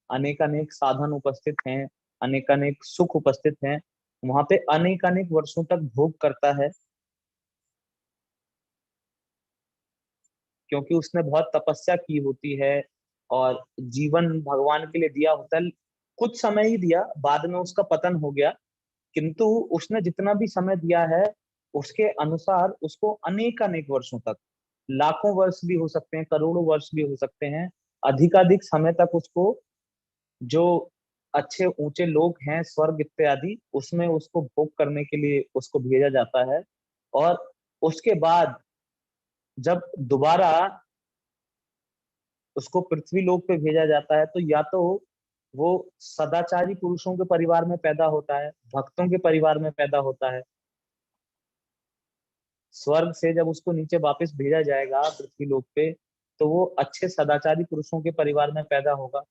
अनेक अनेक साधन उपस्थित हैं, अनेक अनेक सुख उपस्थित हैं, वहां पे अनेक अनेक वर्षों तक भोग करता है, क्योंकि उसने बहुत तपस्या की होती है और जीवन भगवान के लिए दिया होता है। कुछ समय ही दिया, बाद में उसका पतन हो गया, किंतु उसने जितना भी समय दिया है उसके अनुसार उसको अनेक अनेक वर्षों तक, लाखों वर्ष भी हो सकते हैं, करोड़ों वर्ष भी हो सकते हैं, अधिकाधिक समय तक उसको, जो अच्छे ऊंचे लोग हैं स्वर्ग इत्यादि, उसमें उसको भोग करने के लिए उसको भेजा जाता है। और उसके बाद जब दोबारा उसको पृथ्वी लोक पे भेजा जाता है, तो या तो वो सदाचारी पुरुषों के परिवार में पैदा होता है, भक्तों के परिवार में पैदा होता है। स्वर्ग से जब उसको नीचे वापस भेजा जाएगा पृथ्वी लोक पे, तो वो अच्छे सदाचारी पुरुषों के परिवार में पैदा होगा,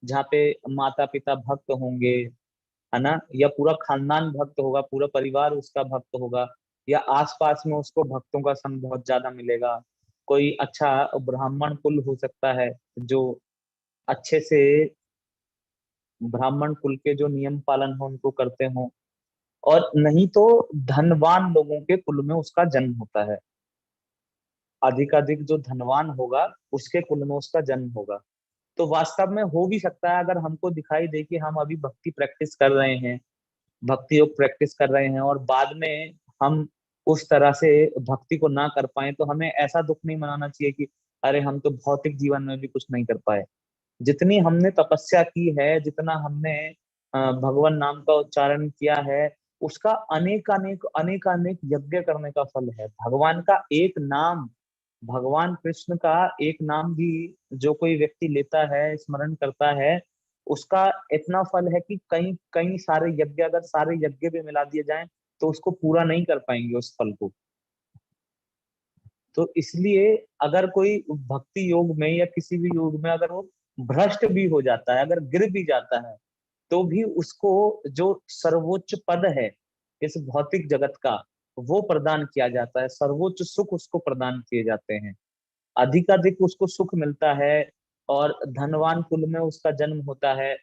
जहाँ पे माता पिता भक्त होंगे, है ना, या पूरा खानदान भक्त होगा, पूरा परिवार उसका भक्त होगा, या आसपास में उसको भक्तों का संग बहुत ज्यादा मिलेगा। कोई अच्छा ब्राह्मण कुल हो सकता है जो अच्छे से ब्राह्मण कुल के जो नियम पालन हो उनको करते हो, और नहीं तो धनवान लोगों के कुल में उसका जन्म होता है। अधिकाधिक जो धनवान होगा उसके कुल में उसका जन्म होगा। तो वास्तव में हो भी सकता है, अगर हमको दिखाई दे कि हम अभी भक्ति प्रैक्टिस कर रहे हैं, भक्ति योग प्रैक्टिस कर रहे हैं, और बाद में हम उस तरह से भक्ति को ना कर पाए, तो हमें ऐसा दुख नहीं मनाना चाहिए कि अरे हम तो भौतिक जीवन में भी कुछ नहीं कर पाए। जितनी हमने तपस्या की है, जितना हमने भगवान नाम का उच्चारण किया है, उसका अनेक अनेक अनेक अनेक यज्ञ करने का फल है। भगवान का एक नाम, भगवान कृष्ण का एक नाम भी जो कोई व्यक्ति लेता है, स्मरण करता है, उसका इतना फल है कि कई कई सारे यज्ञ, अगर सारे यज्ञ भी मिला दिए जाएं तो उसको पूरा नहीं कर पाएंगे उस फल को। तो इसलिए अगर कोई भक्ति योग में या किसी भी योग में अगर वो भ्रष्ट भी हो जाता है, अगर गिर भी जाता है, तो भी उसको जो सर्वोच्च पद है इस भौतिक जगत का, वो प्रदान किया जाता है। सर्वोच्च सुख उसको प्रदान किए जाते हैं, अधिकाधिक उसको सुख मिलता है, और धनवान कुल में उसका जन्म होता है।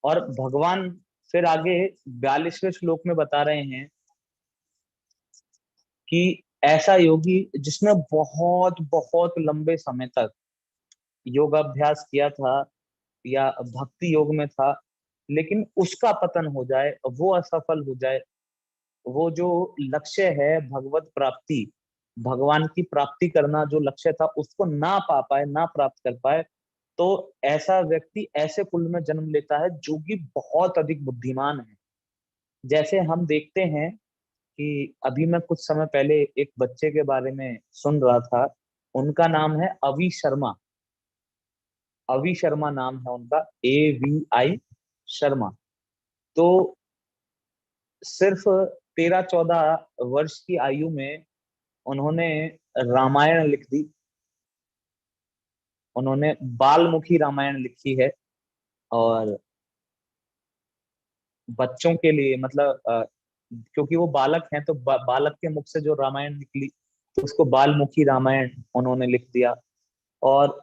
और भगवान फिर आगे 42वें श्लोक में बता रहे हैं कि ऐसा योगी जिसने बहुत बहुत लंबे समय तक योगाभ्यास किया था या भक्ति योग में था, लेकिन उसका पतन हो जाए, वो असफल हो जाए, वो जो लक्ष्य है भगवत प्राप्ति, भगवान की प्राप्ति करना जो लक्ष्य था, उसको ना पा पाए, ना प्राप्त कर पाए, तो ऐसा व्यक्ति ऐसे कुल में जन्म लेता है जो कि बहुत अधिक बुद्धिमान है। जैसे हम देखते हैं कि अभी मैं कुछ समय पहले एक बच्चे के बारे में सुन रहा था, उनका नाम है अवि शर्मा। अवि शर्मा नाम है उनका, AVI शर्मा। तो सिर्फ 13-14 वर्ष की आयु में उन्होंने रामायण लिख दी। उन्होंने बालमुखी रामायण लिखी है, और बच्चों के लिए, मतलब क्योंकि वो बालक हैं, तो बालक के मुख से जो रामायण निकली, तो उसको बालमुखी रामायण उन्होंने लिख दिया। और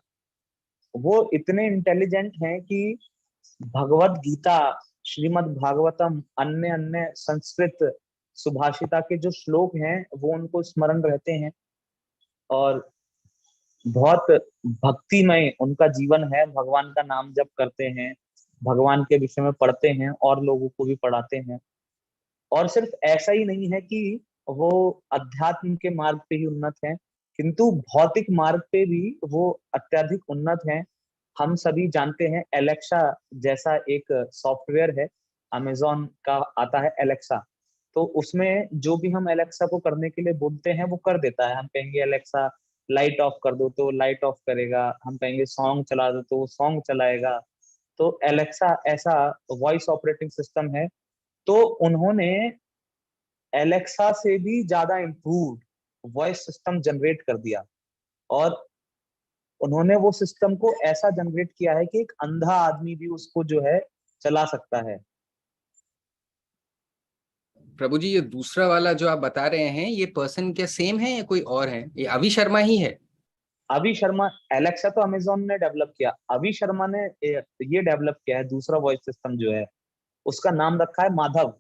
वो इतने इंटेलिजेंट हैं कि भगवत गीता, श्रीमद् भागवतम, अन्य अन्य संस्कृत सुभाषिता के जो श्लोक हैं वो उनको स्मरण रहते हैं, और बहुत भक्तिमय उनका जीवन है। भगवान का नाम जप करते हैं, भगवान के विषय में पढ़ते हैं, और लोगों को भी पढ़ाते हैं। और सिर्फ ऐसा ही नहीं है कि वो अध्यात्म के मार्ग पे ही उन्नत हैं, किंतु भौतिक मार्ग पे भी वो अत्यधिक उन्नत हैं। हम सभी जानते हैं एलेक्सा जैसा एक सॉफ्टवेयर है, अमेजोन का आता है एलेक्सा। तो उसमें जो भी हम एलेक्सा को करने के लिए बोलते हैं वो कर देता है। हम कहेंगे एलेक्सा लाइट ऑफ कर दो तो लाइट ऑफ करेगा, हम कहेंगे सॉन्ग चला दो तो वो सॉन्ग चलाएगा। तो एलेक्सा ऐसा वॉइस ऑपरेटिंग सिस्टम है। तो उन्होंने एलेक्सा से भी ज्यादा इम्प्रूव वॉइस सिस्टम जनरेट कर दिया, और उन्होंने वो सिस्टम को ऐसा जनरेट किया है कि एक अंधा आदमी भी उसको जो है चला सकता है। प्रभु जी, ये दूसरा वाला जो आप बता रहे हैं, ये पर्सन क्या सेम है या कोई और है? ये अवि शर्मा ही है? अभी शर्मा, एलेक्सा तो अमेजोन ने डेवलप किया, अभी शर्मा ने ये डेवलप किया है दूसरा वॉइस सिस्टम जो है, उसका नाम रखा है माधव।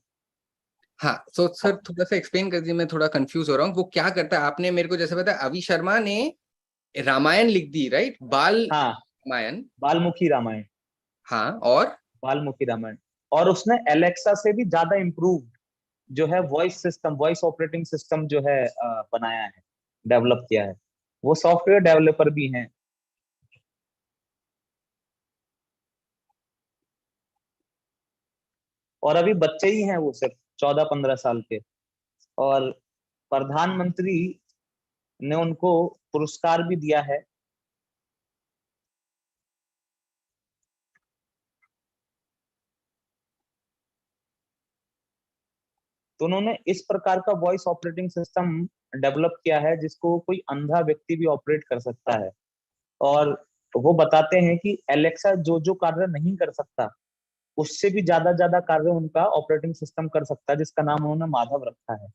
हाँ, तो सर थोड़ा सा एक्सप्लेन कर दीजिए, मैं थोड़ा कंफ्यूज हो रहा हूँ। वो क्या करता है? आपने मेरे को जैसे बताया अवि शर्मा ने रामायण लिख दी, राइट? बाल हाँ, रामायण। बाल्मीकि रामायण, हाँ, और बाल्मीकि रामायण। और उसने एलेक्सा से भी ज्यादा इम्प्रूव जो है voice system, voice operating system जो है बनाया है, डेवलप किया है। वो सॉफ्टवेयर डेवलपर भी हैं। और अभी बच्चे ही हैं वो, सिर्फ 14-15 साल के। और प्रधानमंत्री ने उनको पुरस्कार भी दिया है। तो उन्होंने इस प्रकार का वॉइस ऑपरेटिंग सिस्टम डेवलप किया है जिसको कोई अंधा व्यक्ति भी ऑपरेट कर सकता है। और वो बताते हैं कि एलेक्सा जो जो कार्य नहीं कर सकता, उससे भी ज्यादा कार्य उनका ऑपरेटिंग सिस्टम कर सकता है, जिसका नाम उन्होंने माधव रखा है।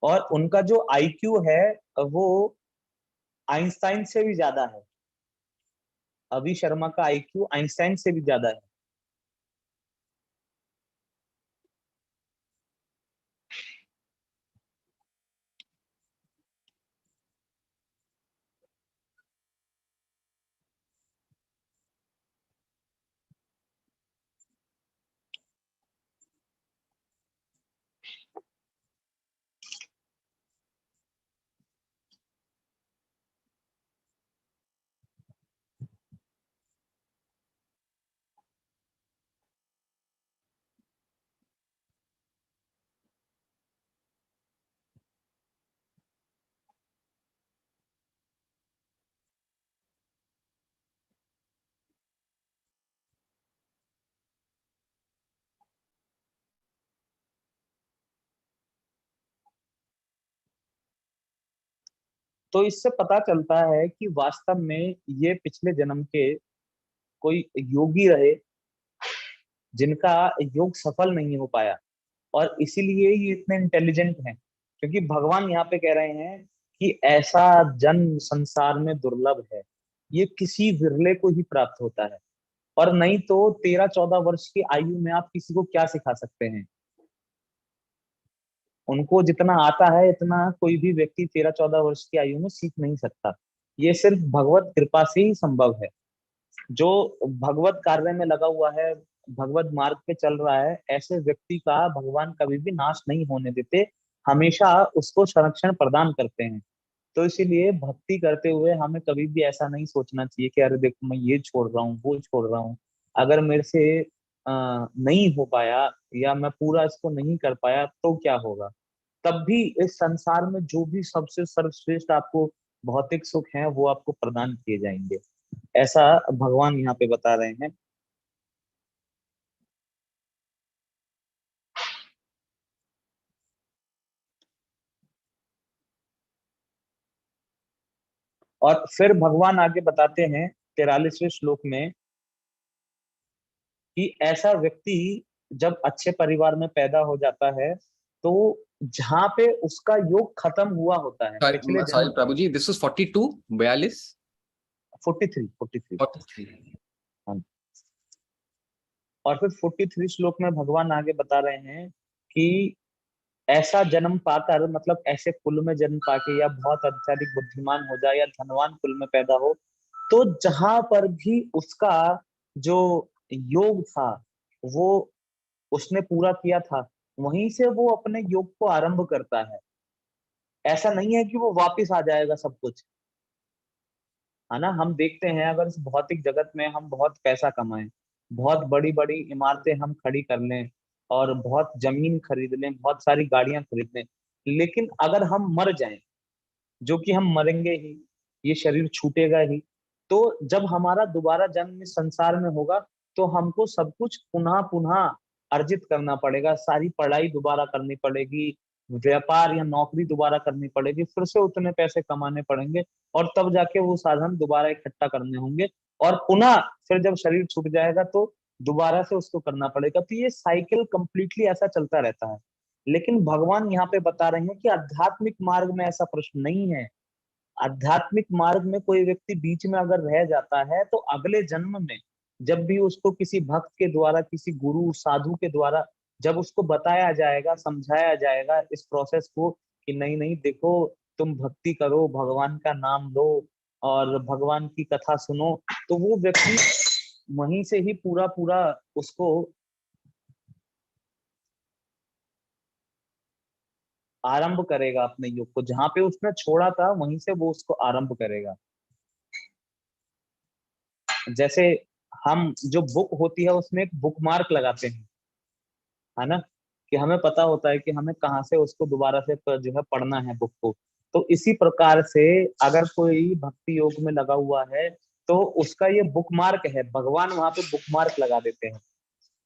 और उनका जो आईक्यू है वो आइंस्टाइन से भी ज्यादा है। अभी शर्मा का आईक्यू आइंस्टाइन से भी ज्यादा है। तो इससे पता चलता है कि वास्तव में ये पिछले जन्म के कोई योगी रहे, जिनका योग सफल नहीं हो पाया, और इसीलिए ये इतने इंटेलिजेंट हैं। क्योंकि भगवान यहाँ पे कह रहे हैं कि ऐसा जन्म संसार में दुर्लभ है, ये किसी विरले को ही प्राप्त होता है। और नहीं तो 13-14 वर्ष की आयु में आप किसी को क्या सिखा सकते हैं? उनको जितना आता है इतना कोई भी व्यक्ति 13-14 वर्ष की आयु में सीख नहीं सकता। ये सिर्फ भगवत कृपा से ही संभव है। जो भगवत कार्य में लगा हुआ है, भगवत मार्ग पे चल रहा है, ऐसे व्यक्ति का भगवान कभी भी नाश नहीं होने देते, हमेशा उसको संरक्षण प्रदान करते हैं। तो इसीलिए भक्ति करते हुए हमें कभी भी ऐसा नहीं सोचना चाहिए कि अरे देखो मैं ये छोड़ रहा हूँ वो छोड़ रहा हूँ। अगर मेरे से नहीं हो पाया या मैं पूरा इसको नहीं कर पाया तो क्या होगा? तब भी इस संसार में जो भी सबसे सर्वश्रेष्ठ आपको भौतिक सुख है वो आपको प्रदान किए जाएंगे, ऐसा भगवान यहाँ पे बता रहे हैं। और फिर भगवान आगे बताते हैं 43वें श्लोक में कि ऐसा व्यक्ति जब अच्छे परिवार में पैदा हो जाता है तो जहां पे उसका योग खत्म हुआ होता है पिछले सॉरी जन्म। प्रभु जी, दिस इज 42, 42, 43। 43। हाँ। और फिर 43 श्लोक में भगवान आगे बता रहे हैं कि ऐसा जन्म पाकर, मतलब ऐसे कुल में जन्म पाके, या बहुत अत्यधिक बुद्धिमान हो जाए या धनवान कुल में पैदा हो, तो जहां पर भी उसका जो योग था वो उसने पूरा किया था, वहीं से वो अपने योग को आरंभ करता है। ऐसा नहीं है कि वो वापिस आ जाएगा सब कुछ, है ना। हम देखते हैं अगर इस भौतिक जगत में हम बहुत पैसा कमाएं, बहुत बड़ी बड़ी इमारतें हम खड़ी कर लें, और बहुत जमीन खरीद लें, बहुत सारी गाड़ियां खरीद लें, लेकिन अगर हम मर जाएं, जो कि हम मरेंगे ही, ये शरीर छूटेगा ही, तो जब हमारा दोबारा जन्म इस संसार में होगा तो हमको सब कुछ पुनः पुनः अर्जित करना पड़ेगा। सारी पढ़ाई दोबारा करनी पड़ेगी, व्यापार या नौकरी दोबारा करनी पड़ेगी, फिर से उतने पैसे कमाने पड़ेंगे, और तब जाके वो साधन दोबारा इकट्ठा करने होंगे, और पुनः फिर जब शरीर छूट जाएगा तो दोबारा से उसको करना पड़ेगा। तो ये साइकिल कंप्लीटली ऐसा चलता रहता है। लेकिन भगवान यहाँ पे बता रहे हैं कि आध्यात्मिक मार्ग में ऐसा प्रश्न नहीं है। आध्यात्मिक मार्ग में कोई व्यक्ति बीच में अगर रह जाता है तो अगले जन्म में जब भी उसको किसी भक्त के द्वारा, किसी गुरु साधु के द्वारा जब उसको बताया जाएगा, समझाया जाएगा इस प्रोसेस को कि नहीं नहीं देखो, तुम भक्ति करो, भगवान का नाम लो और भगवान की कथा सुनो, तो वो व्यक्ति वहीं से ही पूरा पूरा उसको आरंभ करेगा अपने योग को। जहां पे उसने छोड़ा था वहीं से वो उसको आरंभ करेगा। जैसे हम जो बुक होती है उसमें एक बुक मार्क लगाते हैं, है ना, कि हमें पता होता है कि हमें कहाँ से उसको दोबारा से जो है पढ़ना है बुक को। तो इसी प्रकार से अगर कोई भक्ति योग में लगा हुआ है तो उसका ये बुक मार्क है, भगवान वहां पे बुक मार्क लगा देते हैं,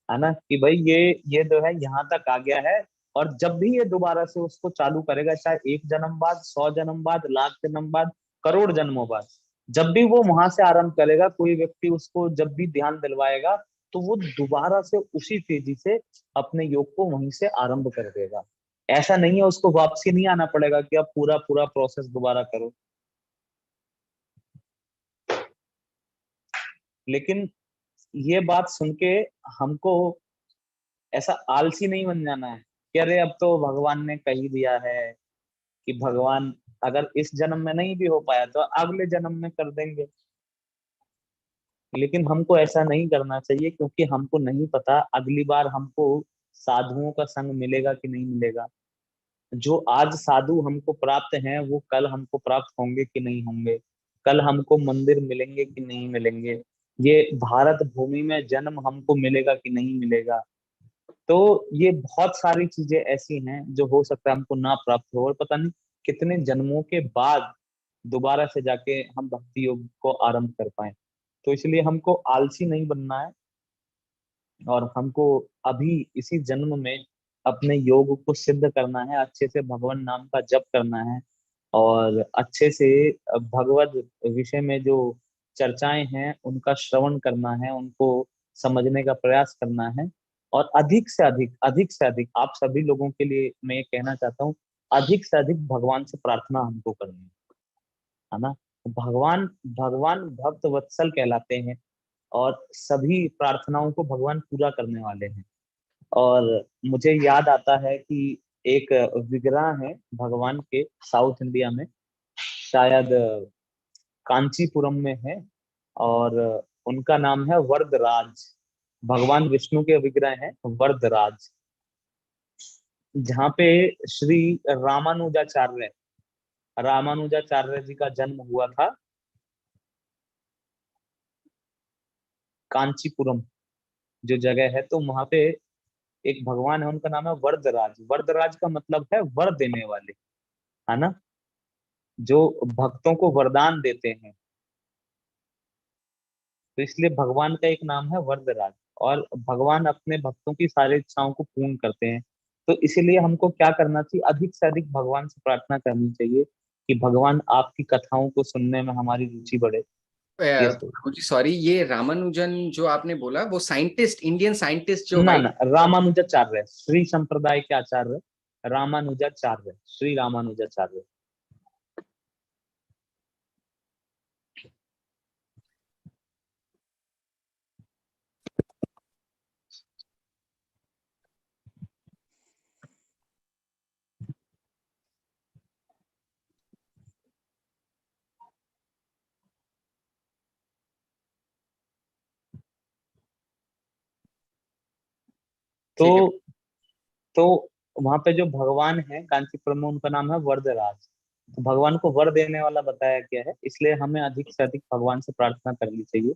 है ना, कि भाई ये जो है यहाँ तक आ गया है। और जब भी ये दोबारा से उसको चालू करेगा, चाहे 1 जन्म बाद, 100 जन्म बाद, लाख जन्म बाद, करोड़ जन्मों बाद, जब भी वो वहां से आरंभ करेगा, कोई व्यक्ति उसको जब भी ध्यान दिलवाएगा, तो वो दोबारा से उसी तेजी से अपने योग को वहीं से आरंभ कर देगा। ऐसा नहीं है उसको वापसी नहीं आना पड़ेगा कि अब पूरा पूरा प्रोसेस दोबारा करो। लेकिन ये बात सुन के हमको ऐसा आलसी नहीं बन जाना है कि अरे अब तो भगवान ने कह ही दिया है कि भगवान अगर इस जन्म में नहीं भी हो पाया तो अगले जन्म में कर देंगे। लेकिन हमको ऐसा नहीं करना चाहिए, क्योंकि हमको नहीं पता अगली बार हमको साधुओं का संग मिलेगा कि नहीं मिलेगा। जो आज साधु हमको प्राप्त हैं वो कल हमको प्राप्त होंगे कि नहीं होंगे, कल हमको मंदिर मिलेंगे कि नहीं मिलेंगे, ये भारत भूमि में जन्म हमको मिलेगा कि नहीं मिलेगा। तो ये बहुत सारी चीजें ऐसी हैं जो हो सकता है हमको ना प्राप्त हो, और पता नहीं कितने जन्मों के बाद दोबारा से जाके हम भक्ति योग को आरंभ कर पाए। तो इसलिए हमको आलसी नहीं बनना है, और हमको अभी इसी जन्म में अपने योग को सिद्ध करना है, अच्छे से भगवान नाम का जप करना है, और अच्छे से भगवत विषय में जो चर्चाएं हैं उनका श्रवण करना है, उनको समझने का प्रयास करना है। और अधिक से अधिक आप सभी लोगों के लिए मैं ये कहना चाहता हूँ, अधिक से अधिक भगवान से प्रार्थना हमको करनी है ना। भगवान भगवान भक्त वत्सल कहलाते हैं, और सभी प्रार्थनाओं को भगवान पूरा करने वाले हैं। और मुझे याद आता है कि एक विग्रह है भगवान के साउथ इंडिया में, शायद कांचीपुरम में है, और उनका नाम है वरदराज। भगवान विष्णु के विग्रह हैं वरदराज, जहाँ पे श्री रामानुजाचार्य रामानुजाचार्य जी का जन्म हुआ था कांचीपुरम जो जगह है। तो वहां पे एक भगवान है, उनका नाम है वरदराज। वरदराज का मतलब है वर देने वाले, है ना, जो भक्तों को वरदान देते हैं। तो इसलिए भगवान का एक नाम है वरदराज, और भगवान अपने भक्तों की सारी इच्छाओं को पूर्ण करते हैं। तो इसीलिए हमको क्या करना चाहिए, अधिक से अधिक भगवान से प्रार्थना करनी चाहिए कि भगवान आपकी कथाओं को सुनने में हमारी रुचि बढ़े। ये सब। प्रभु जी सॉरी, ये रामानुजन जो आपने बोला वो साइंटिस्ट, इंडियन साइंटिस्ट जो ना व्हाइट। ना, रामानुजाचार्य, श्री संप्रदाय के आचार्य रामानुजाचार्य, श्री रामानुजाचार्य। तो ठीक है। तो वहां पे जो भगवान है कांचीपुरम में, उनका नाम है वरदराज। तो भगवान को वर देने वाला बताया गया है, इसलिए हमें अधिक से अधिक भगवान से प्रार्थना करनी चाहिए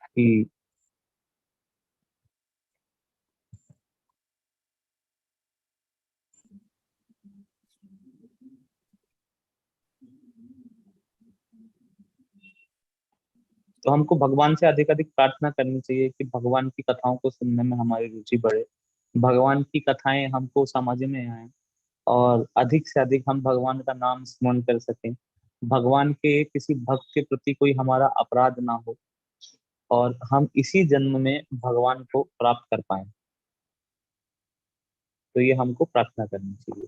कि तो हमको भगवान से अधिक अधिक प्रार्थना करनी चाहिए कि भगवान की कथाओं को सुनने में हमारी रुचि बढ़े, भगवान की कथाएं हमको समझ में आए, और अधिक से अधिक हम भगवान का नाम स्मरण कर सकें, भगवान के किसी भक्त के प्रति कोई हमारा अपराध ना हो, और हम इसी जन्म में भगवान को प्राप्त कर पाए। तो ये हमको प्रार्थना करनी चाहिए।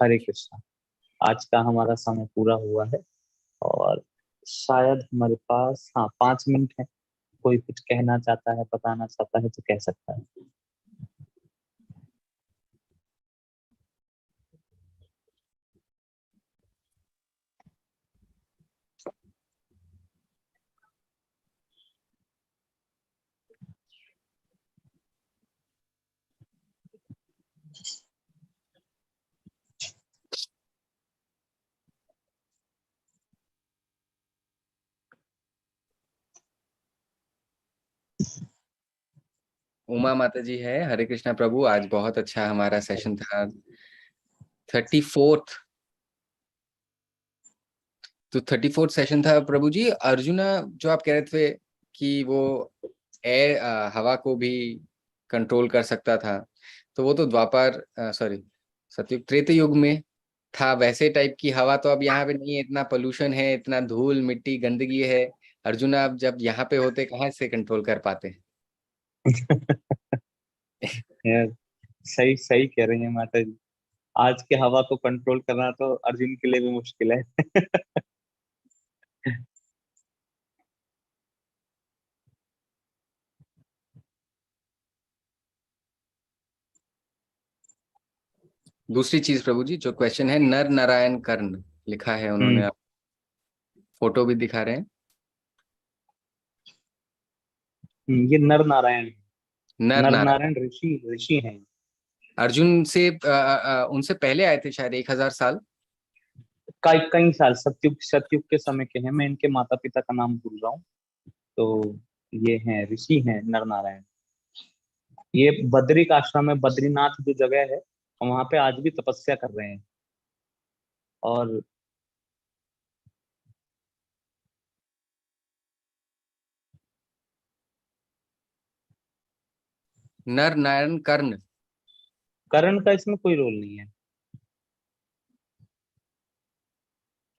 हरे कृष्णा। आज का हमारा समय पूरा हुआ है, और शायद हमारे पास, हाँ, 5 मिनट है। कोई कुछ कहना चाहता है, बताना चाहता है तो कह सकता है। उमा माता जी है। हरे कृष्णा प्रभु, आज बहुत अच्छा हमारा सेशन था। 34th, तो 34th सेशन था प्रभु जी। अर्जुना, जो आप कह रहे थे कि वो एयर हवा को भी कंट्रोल कर सकता था, तो वो तो द्वापर सॉरी सतयुग त्रेता युग में था वैसे टाइप की हवा तो अब यहाँ पे नहीं है। इतना पोल्यूशन है, इतना धूल मिट्टी गंदगी है। अर्जुन आप जब यहाँ पे होते कहाँ से कंट्रोल कर पाते? यार सही सही कह रही है माता जी। आज के हवा को कंट्रोल करना तो अर्जुन के लिए भी मुश्किल है। दूसरी चीज प्रभु जी, जो क्वेश्चन है नर नारायण कर्ण लिखा है उन्होंने, हम्म। आप फोटो भी दिखा रहे हैं। ये नर नारायण है। नर नर नारायण नारायण ऋषि ऋषि हैं। अर्जुन से उनसे पहले आए थे शायद 1000 साल। कई कई साल सतयुग सतयुग के समय के हैं। मैं इनके माता पिता का नाम भूल रहा हूँ। तो ये हैं ऋषि हैं नर नारायण। ये बद्रिक आश्रम है, बद्रीनाथ जो जगह है वहां पे आज भी तपस्या कर रहे हैं। और नर नारायण कर्ण कर्ण का इसमें कोई रोल नहीं है।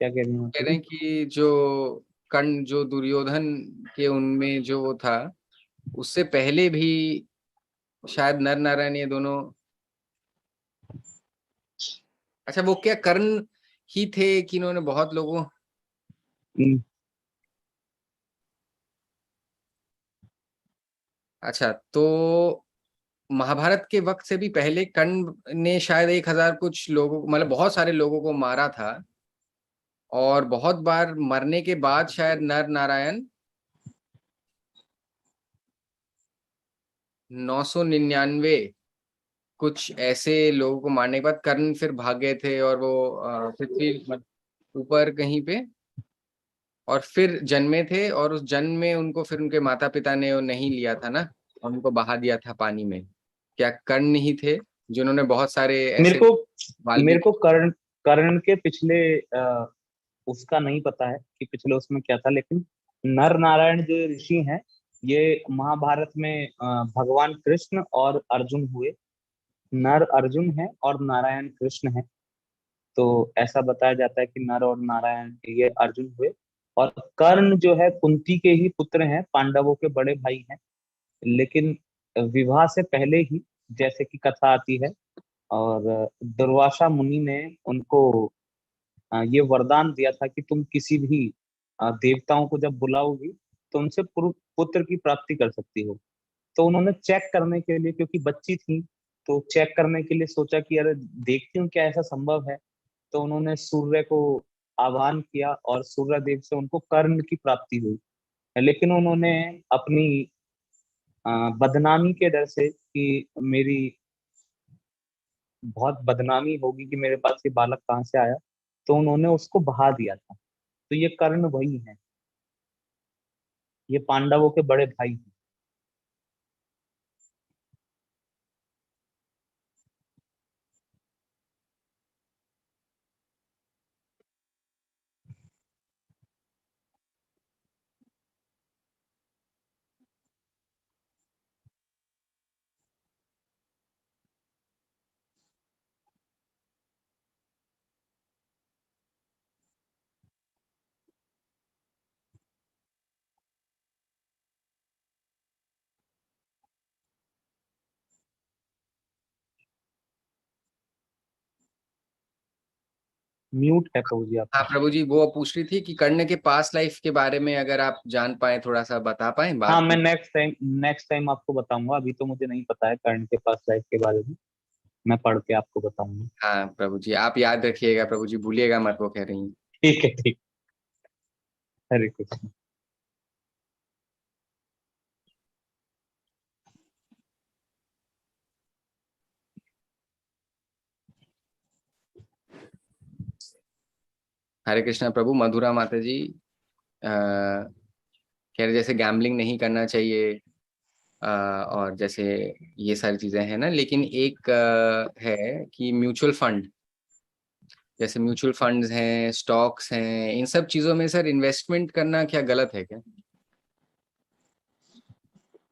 क्या कह रही हैं कह माता रहे जी? हैं कि जो कर्ण जो दुर्योधन के उनमें जो वो था, उससे पहले भी शायद नर नारायण ये दोनों। अच्छा, वो क्या कर्ण ही थे कि इन्होंने बहुत लोगों। हम्म, अच्छा, तो महाभारत के वक्त से भी पहले कर्ण ने शायद 1000 कुछ लोगों, मतलब बहुत सारे लोगों को मारा था। और बहुत बार मरने के बाद शायद नर नारायण 999 कुछ ऐसे लोगों को मारने के बाद कर्ण फिर भाग गए थे, और वो पृथ्वी ऊपर कहीं पे और फिर जन्मे थे। और उस जन्म में उनको फिर उनके माता पिता ने वो नहीं लिया था ना, और उनको बहा दिया था पानी में। क्या कर्ण ही थे जिन्होंने बहुत सारे मेरे ऐसे को मेरे वाल्मीकि। को कर्ण कर्ण के पिछले उसका नहीं पता है कि पिछले उसमें क्या था, लेकिन नर नारायण जो ऋषि हैं ये महाभारत में भगवान कृष्ण और अर्जुन हुए। नर अर्जुन है और नारायण कृष्ण है। तो ऐसा बताया जाता है कि नर और नारायण ये अर्जुन हुए। और कर्ण जो है कुंती के ही पुत्र हैं, पांडवों के बड़े भाई हैं। लेकिन विवाह से पहले ही, जैसे कि कथा आती है, और दुर्वासा मुनि ने उनको ये वरदान दिया था कि तुम किसी भी देवताओं को जब बुलाओगी तो उनसे पुत्र की प्राप्ति कर सकती हो। तो उन्होंने चेक करने के लिए, क्योंकि बच्ची थी, तो चेक करने के लिए सोचा कि अरे देखती हूँ क्या ऐसा संभव है। तो उन्होंने सूर्य को आह्वान किया और सूर्य देव से उनको कर्ण की प्राप्ति हुई। लेकिन उन्होंने अपनी बदनामी के डर से कि मेरी बहुत बदनामी होगी कि मेरे पास ये बालक कहाँ से आया, तो उन्होंने उसको बहा दिया था। तो ये कर्ण वही है, ये पांडवों के बड़े भाई हैं। म्यूट है प्रभु जी हाँ आपका। प्रभु जी, वो पूछ रही थी कि कर्ण के पास लाइफ के बारे में अगर आप जान पाए, थोड़ा सा बता पाए हाँ, बात मैं में। नेक्स्ट टाइम आपको बताऊंगा। अभी तो मुझे नहीं पता है कर्ण के पास लाइफ के बारे में। मैं पढ़ के आपको बताऊंगा। हाँ प्रभु जी, आप याद रखिएगा प्रभु जी, भूलिएगा मत, वो कह रही हैं। ठीक है, ठीक। हरे कृष्ण। हरे कृष्णा प्रभु। मधुरा माता जी कह रहे जैसे गैम्बलिंग नहीं करना चाहिए, और जैसे ये सारी चीजें हैं ना, लेकिन एक है कि म्यूचुअल फंड, जैसे म्यूचुअल फंड्स हैं, स्टॉक्स हैं, इन सब चीजों में सर इन्वेस्टमेंट करना क्या गलत है क्या?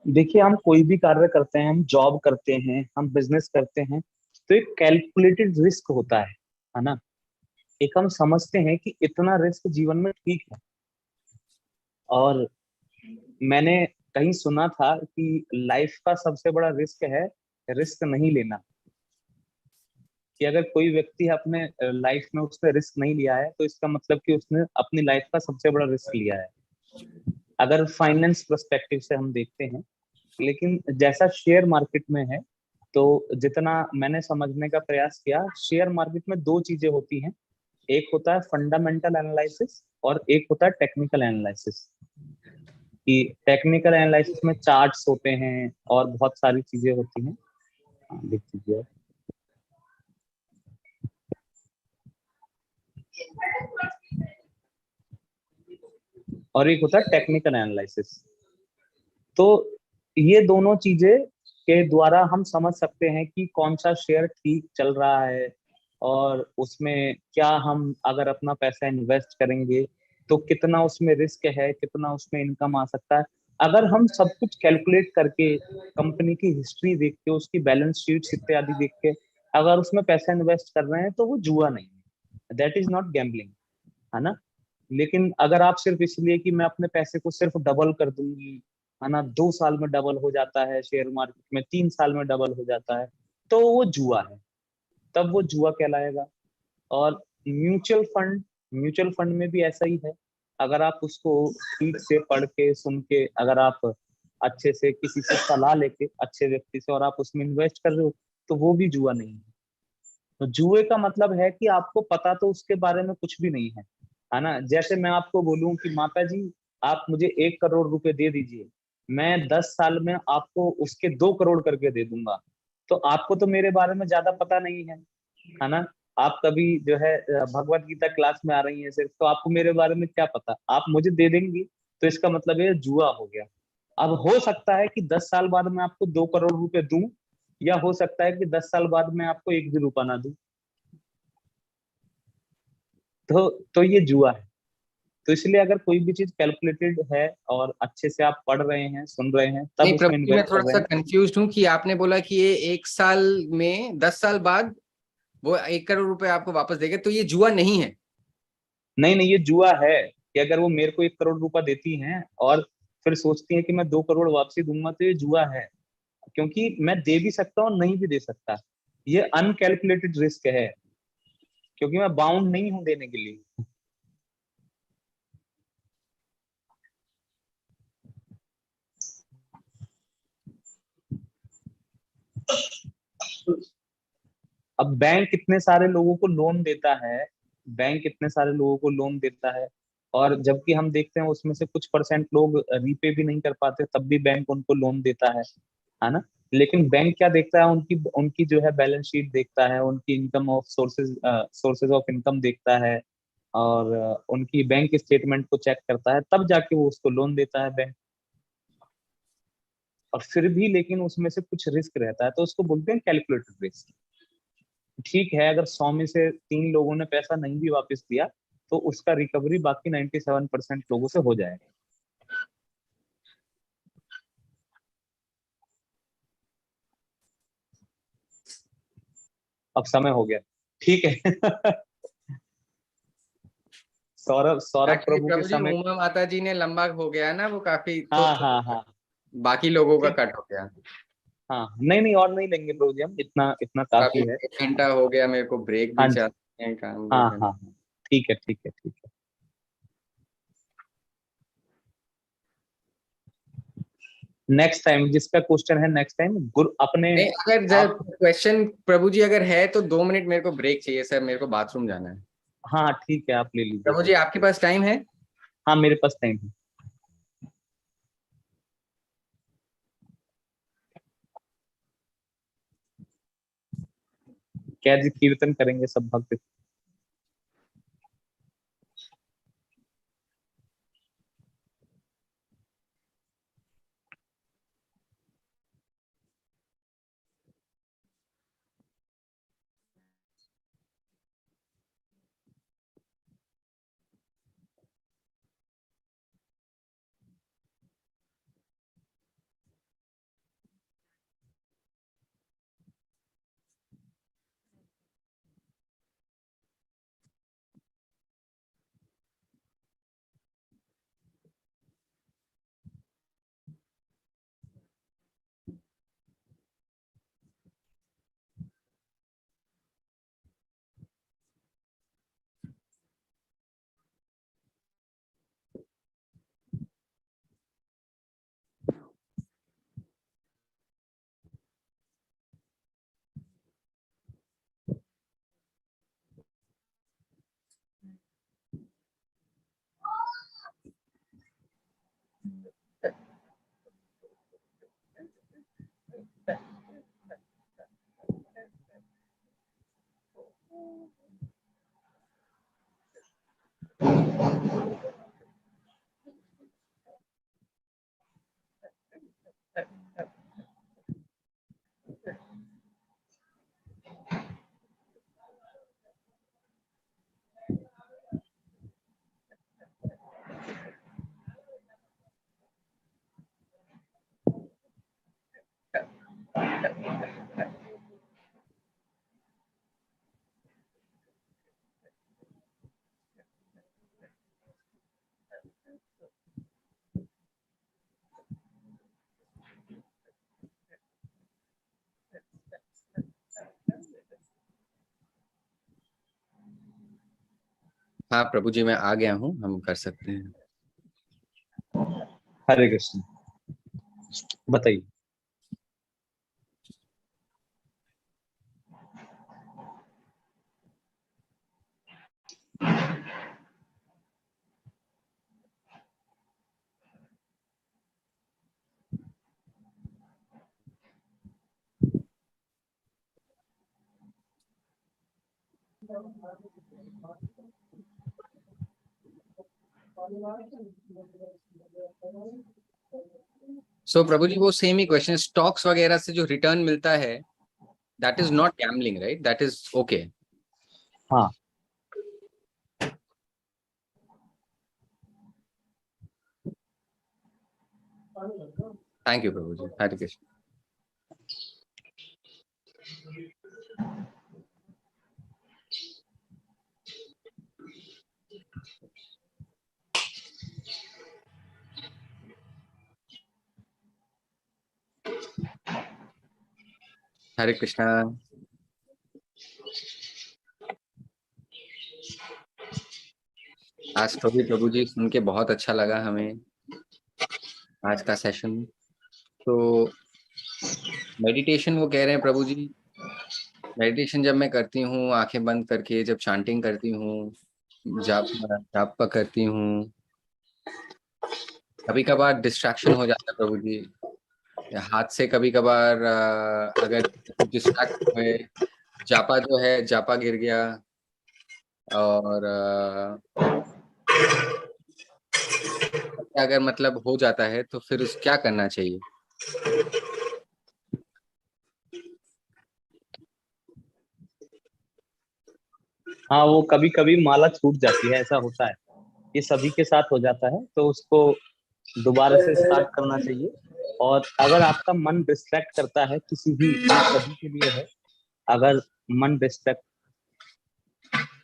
देखिए, हम कोई भी कार्य करते हैं, हम जॉब करते हैं, हम बिजनेस करते हैं, तो एक कैलकुलेटेड रिस्क होता है ना। एक हम समझते हैं कि इतना रिस्क जीवन में ठीक है। और मैंने कहीं सुना था कि लाइफ का सबसे बड़ा रिस्क है रिस्क नहीं लेना। कि अगर कोई व्यक्ति अपने लाइफ में उसने रिस्क नहीं लिया है तो इसका मतलब कि उसने अपनी लाइफ का सबसे बड़ा रिस्क लिया है, अगर फाइनेंस पर्सपेक्टिव से हम देखते हैं। लेकिन जैसा शेयर मार्केट में है, तो जितना मैंने समझने का प्रयास किया, शेयर मार्केट में दो चीजें होती हैं। एक होता है फंडामेंटल एनालिसिस और एक होता है टेक्निकल एनालिसिस। कि टेक्निकल एनालिसिस में चार्ट्स होते हैं और बहुत सारी चीजें होती हैं। लिख दीजिए। और एक होता है टेक्निकल एनालिसिस। तो ये दोनों चीजें के द्वारा हम समझ सकते हैं कि कौन सा शेयर ठीक चल रहा है, और उसमें क्या हम अगर अपना पैसा इन्वेस्ट करेंगे तो कितना उसमें रिस्क है, कितना उसमें इनकम आ सकता है। अगर हम सब कुछ कैलकुलेट करके, कंपनी की हिस्ट्री देख के, उसकी बैलेंस शीट्स इत्यादि देख के अगर उसमें पैसा इन्वेस्ट कर रहे हैं तो वो जुआ नहीं है, दैट इज नॉट गैम्बलिंग, है ना। लेकिन अगर आप सिर्फ इसलिए कि मैं अपने पैसे को सिर्फ डबल कर दूंगी, है ना, 2 साल में डबल हो जाता है शेयर मार्केट में, 3 साल में डबल हो जाता है, तो वो जुआ है, तब वो जुआ कहलाएगा। और म्यूचुअल फंड में भी ऐसा ही है। अगर आप उसको ठीक से पढ़ के सुन के, अगर आप अच्छे से किसी से सलाह लेके अच्छे व्यक्ति से और आप उसमें इन्वेस्ट कर रहे हो, तो वो भी जुआ नहीं है। तो जुए का मतलब है कि आपको पता तो उसके बारे में कुछ भी नहीं है ना। जैसे मैं आपको बोलूं कि माता जी आप मुझे 1 करोड़ रुपए दे दीजिए, मैं 10 साल में आपको उसके 2 करोड़ करके दे दूंगा। तो आपको तो मेरे बारे में ज्यादा पता नहीं है ना। आप कभी जो है भगवत गीता क्लास में आ रही हैं सिर्फ, तो आपको मेरे बारे में क्या पता, आप मुझे दे देंगी, तो इसका मतलब ये जुआ हो गया। अब हो सकता है कि 10 साल बाद मैं आपको 2 करोड़ रुपए दूं, या हो सकता है कि 10 साल बाद मैं आपको एक भी रुपया ना दूं। तो ये जुआ है। तो इसलिए अगर कोई भी चीज कैलकुलेटेड है और अच्छे से आप पढ़ रहे हैं, सुन रहे हैं, तब नहीं उसमें प्रभु जी, मैं इन्वेस्ट थोड़ा कर रहे सा हैं। कंफ्यूज हूँ कि आपने बोला कि ये 1 साल में 10 साल बाद वो 1 करोड़ रुपए आपको वापस देगा, तो ये जुआ नहीं है। नहीं नहीं, ये जुआ है। कि अगर वो मेरे को 1 करोड़ रुपया देती हैं और फिर सोचती हैं कि मैं 2 करोड़ वापसी दूंगा, तो ये जुआ है। क्योंकि मैं दे भी सकता हूँ, नहीं भी दे सकता। ये अनकैलकुलेटेड रिस्क है, क्योंकि मैं बाउंड नहीं हूं देने के लिए। अब बैंक कितने सारे लोगों को लोन देता है, बैंक कितने सारे लोगों को लोन देता है, और जबकि हम देखते हैं उसमें से कुछ परसेंट लोग रीपे भी नहीं कर पाते, तब भी बैंक उनको लोन देता है ना। लेकिन बैंक क्या देखता है, उनकी उनकी जो है बैलेंस शीट देखता है, उनकी income of sources of income देखता है, और उनकी बैंक स्टेटमेंट को चेक करता है, तब जाके वो उसको लोन देता है बैंक। और फिर भी लेकिन उसमें से कुछ रिस्क रहता है, तो उसको बोलते हैं कैलकुलेटेड रिस्क। ठीक है, अगर 100 में से 3 लोगों ने पैसा नहीं भी वापस दिया, तो उसका रिकवरी बाकी 97% लोगों से हो जाएगा। अब समय हो गया, ठीक है। सौरभ सौरभ एक्चुअली प्रभु के प्रभु जी, समय। उमा माता जी ने लंबा हो गया ना वो काफी, तो हाँ हाँ हाँ। बाकी लोगों का ठीक। कट हो गया। हाँ नहीं नहीं, और नहीं लेंगे प्रभु जी, हम इतना इतना काफी काफी है। 1 घंटा हो गया, मेरे को ब्रेक भी हाँ जी। चाहिए है, काम भी हाँ करना। हाँ हाँ। ठीक है ठीक है ठीक है। नेक्स्ट टाइम जिसका क्वेश्चन है, नेक्स्ट टाइम गुरु अपने नहीं, अगर आप। क्वेश्चन प्रभु जी अगर है तो 2 मिनट मेरे को ब्रेक चाहिए सर, मेरे को बाथरूम जाना है। हाँ हाँ, ठीक है, आप ले लीजिए प्रभु फिर। जी आपके पास टाइम है? हाँ, मेरे पास टाइम है। क्या जी, कीर्तन करेंगे सब भक्त। हाँ प्रभु जी, मैं आ गया हूँ, हम कर सकते हैं। हरे कृष्ण, बताइए। सो प्रभु जी, वो सेम ही क्वेश्चन, स्टॉक्स वगैरह से जो रिटर्न मिलता है, that is not gambling, right? That is okay. हाँ, थैंक यू प्रभु जी, हरे कृष्ण। हरे कृष्णा। आज प्रभु जी सुन के बहुत अच्छा लगा हमें आज का सेशन। तो मेडिटेशन वो कह रहे हैं प्रभु जी, मेडिटेशन जब मैं करती हूँ आंखें बंद करके, जब चांटिंग करती हूँ, जाप जाप करती हूँ, कभी कभार डिस्ट्रैक्शन हो जाता है प्रभु जी। हाथ से कभी कभार अगर डिस्ट्रैक्ट हुए, जापा जो है जापा गिर गया, और अगर मतलब हो जाता है तो फिर उस क्या करना चाहिए? हाँ, वो कभी कभी माला छूट जाती है, ऐसा होता है, ये सभी के साथ हो जाता है, तो उसको दोबारा से स्टार्ट करना चाहिए। और अगर आपका मन डिस्ट्रैक्ट करता है किसी भी, ये सभी के लिए है, अगर मन डिस्ट्रैक्ट,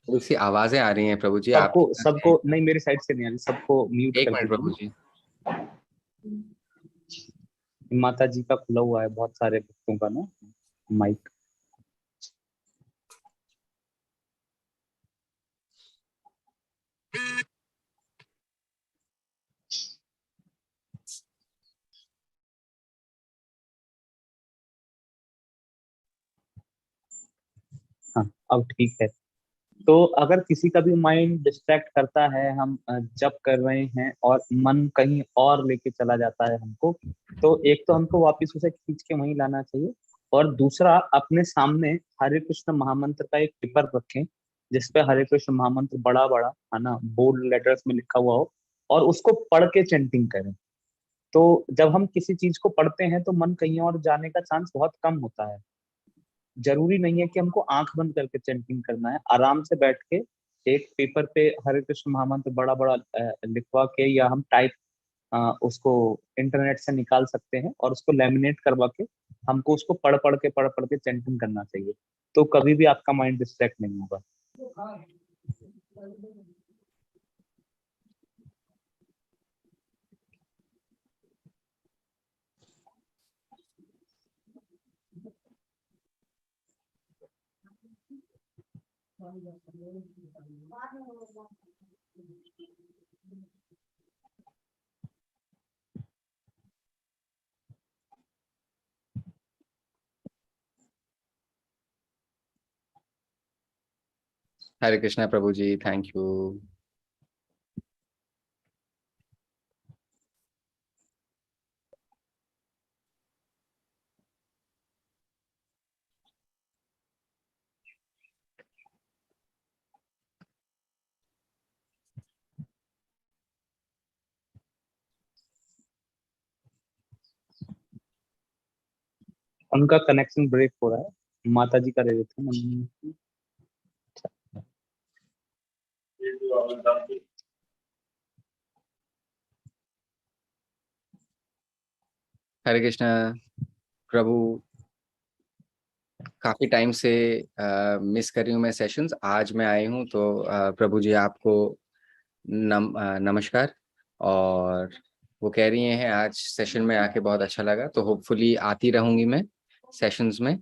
थोड़ी सी आवाजें आ रही हैं प्रभु जी सबको आपके पास सबको नहीं, मेरी साइड से नहीं आ रही, सबको म्यूट एक कर मिनट प्रभु दीजिए। जी। माता जी का खुला हुआ है बहुत सारे भक्तों का ना माइक। हाँ, अब ठीक है। तो अगर किसी का भी माइंड डिस्ट्रैक्ट करता है, हम जप कर रहे हैं और मन कहीं और लेके चला जाता है हमको, तो एक तो हमको वापस उसे खींच के वहीं लाना चाहिए, और दूसरा अपने सामने हरे कृष्ण महामंत्र का एक पेपर रखें, जिसपे हरे कृष्ण महामंत्र बड़ा बड़ा है ना बोल्ड लेटर्स में लिखा हुआ हो, और उसको पढ़ के चैंटिंग करें। तो जब हम किसी चीज को पढ़ते हैं तो मन कहीं और जाने का चांस बहुत कम होता है। जरूरी नहीं है कि हमको आंख बंद करके चैंटिंग करना है, आराम से बैठ के एक पेपर पे हरे कृष्ण महामंत्र बड़ा बड़ा लिखवा के, या हम टाइप उसको इंटरनेट से निकाल सकते हैं और उसको लेमिनेट करवा के हमको उसको पढ़ पढ़ के चैंटिंग करना चाहिए। तो कभी भी आपका माइंड डिस्ट्रैक्ट नहीं होगा। हरे कृष्णा प्रभु जी, थैंक यू। उनका कनेक्शन ब्रेक हो रहा है, माता जी का दे देते हैं। हरे कृष्णा प्रभु, काफी टाइम से मिस कर रही हूँ मैं सेशंस, आज मैं आई हूँ, तो प्रभु जी आपको नमस्कार। और वो कह रही हैं आज सेशन में आके बहुत अच्छा लगा, तो होपफुली आती रहूंगी मैं सेशंस में।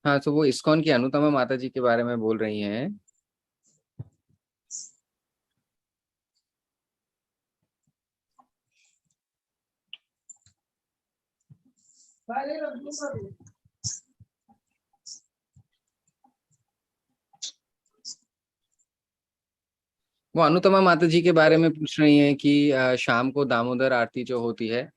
हाँ, तो वो इस्कॉन की अनुतमा माता जी के बारे में बोल रही हैं। वो अनुतमा माता जी के बारे में पूछ रही हैं कि शाम को दामोदर आरती जो होती है,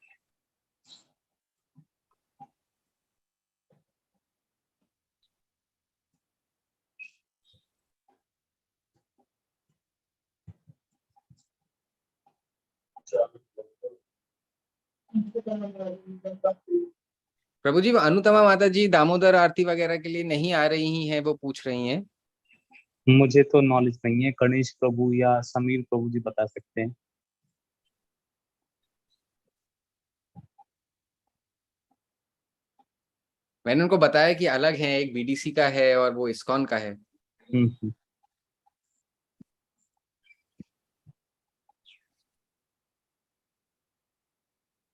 प्रभु जी वो अनुतमा माता जी दामोदर आरती वगैरह के लिए नहीं आ रही हैं, वो पूछ रही हैं। मुझे तो नॉलेज नहीं है, गणेश प्रभु या समीर प्रभु जी बता सकते हैं। मैंने उनको बताया कि अलग है, एक बीडीसी का है और वो इस्कॉन का है। हम्म।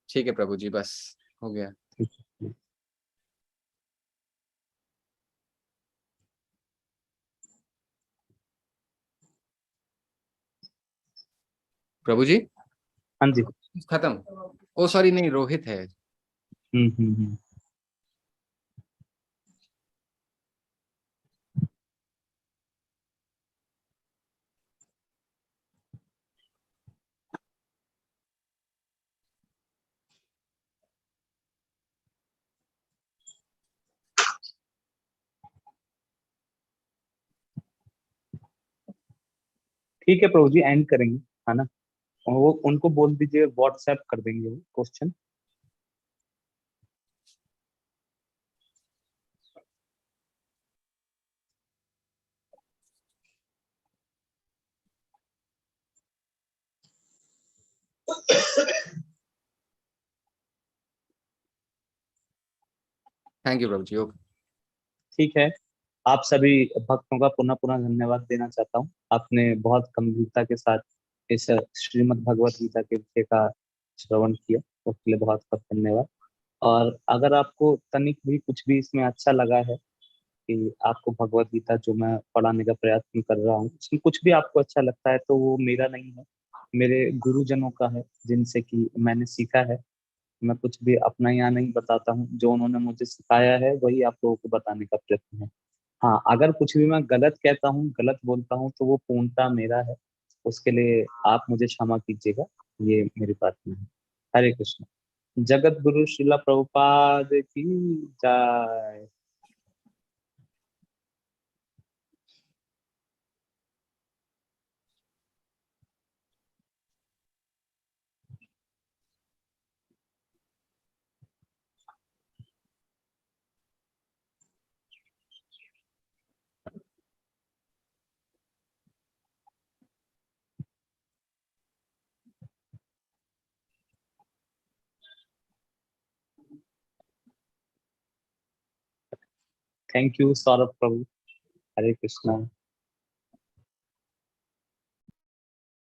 ठीक है प्रभु जी, बस हो गया। ठीक है। प्रभु जी हाँ जी। खत्म। ओ सॉरी, नहीं, रोहित है। हम्म। ठीक है प्रभु जी, एंड करेंगे, है ना। और वो उनको बोल दीजिए, व्हाट्सएप कर देंगे वो क्वेश्चन। थैंक यू प्रभु जी, ओके। ठीक है। आप सभी भक्तों का पुनः पुनः धन्यवाद देना चाहता हूँ। आपने बहुत गंभीरता के साथ इस श्रीमद् भगवत गीता के विषय का श्रवण किया, उसके लिए बहुत बहुत धन्यवाद। और अगर आपको तनिक भी कुछ भी इसमें अच्छा लगा है, कि आपको भगवत गीता जो मैं पढ़ाने का प्रयत्न कर रहा हूँ उसमें कुछ भी आपको अच्छा लगता है, तो वो मेरा नहीं है, मेरे गुरुजनों का है, जिनसे कि मैंने सीखा है। मैं कुछ भी अपना यहाँ नहीं बताता हूँ, जो उन्होंने मुझे सिखाया है वही आप लोगों को बताने का प्रयत्न है। हाँ, अगर कुछ भी मैं गलत कहता हूँ, गलत बोलता हूँ, तो वो पूर्णता मेरा है। उसके लिए आप मुझे क्षमा कीजिएगा, ये मेरी प्रार्थना है। हरे कृष्ण। जगत गुरु श्रीला प्रभुपाद की जय। Thank you Saurabh Prabhu. Hare Krishna.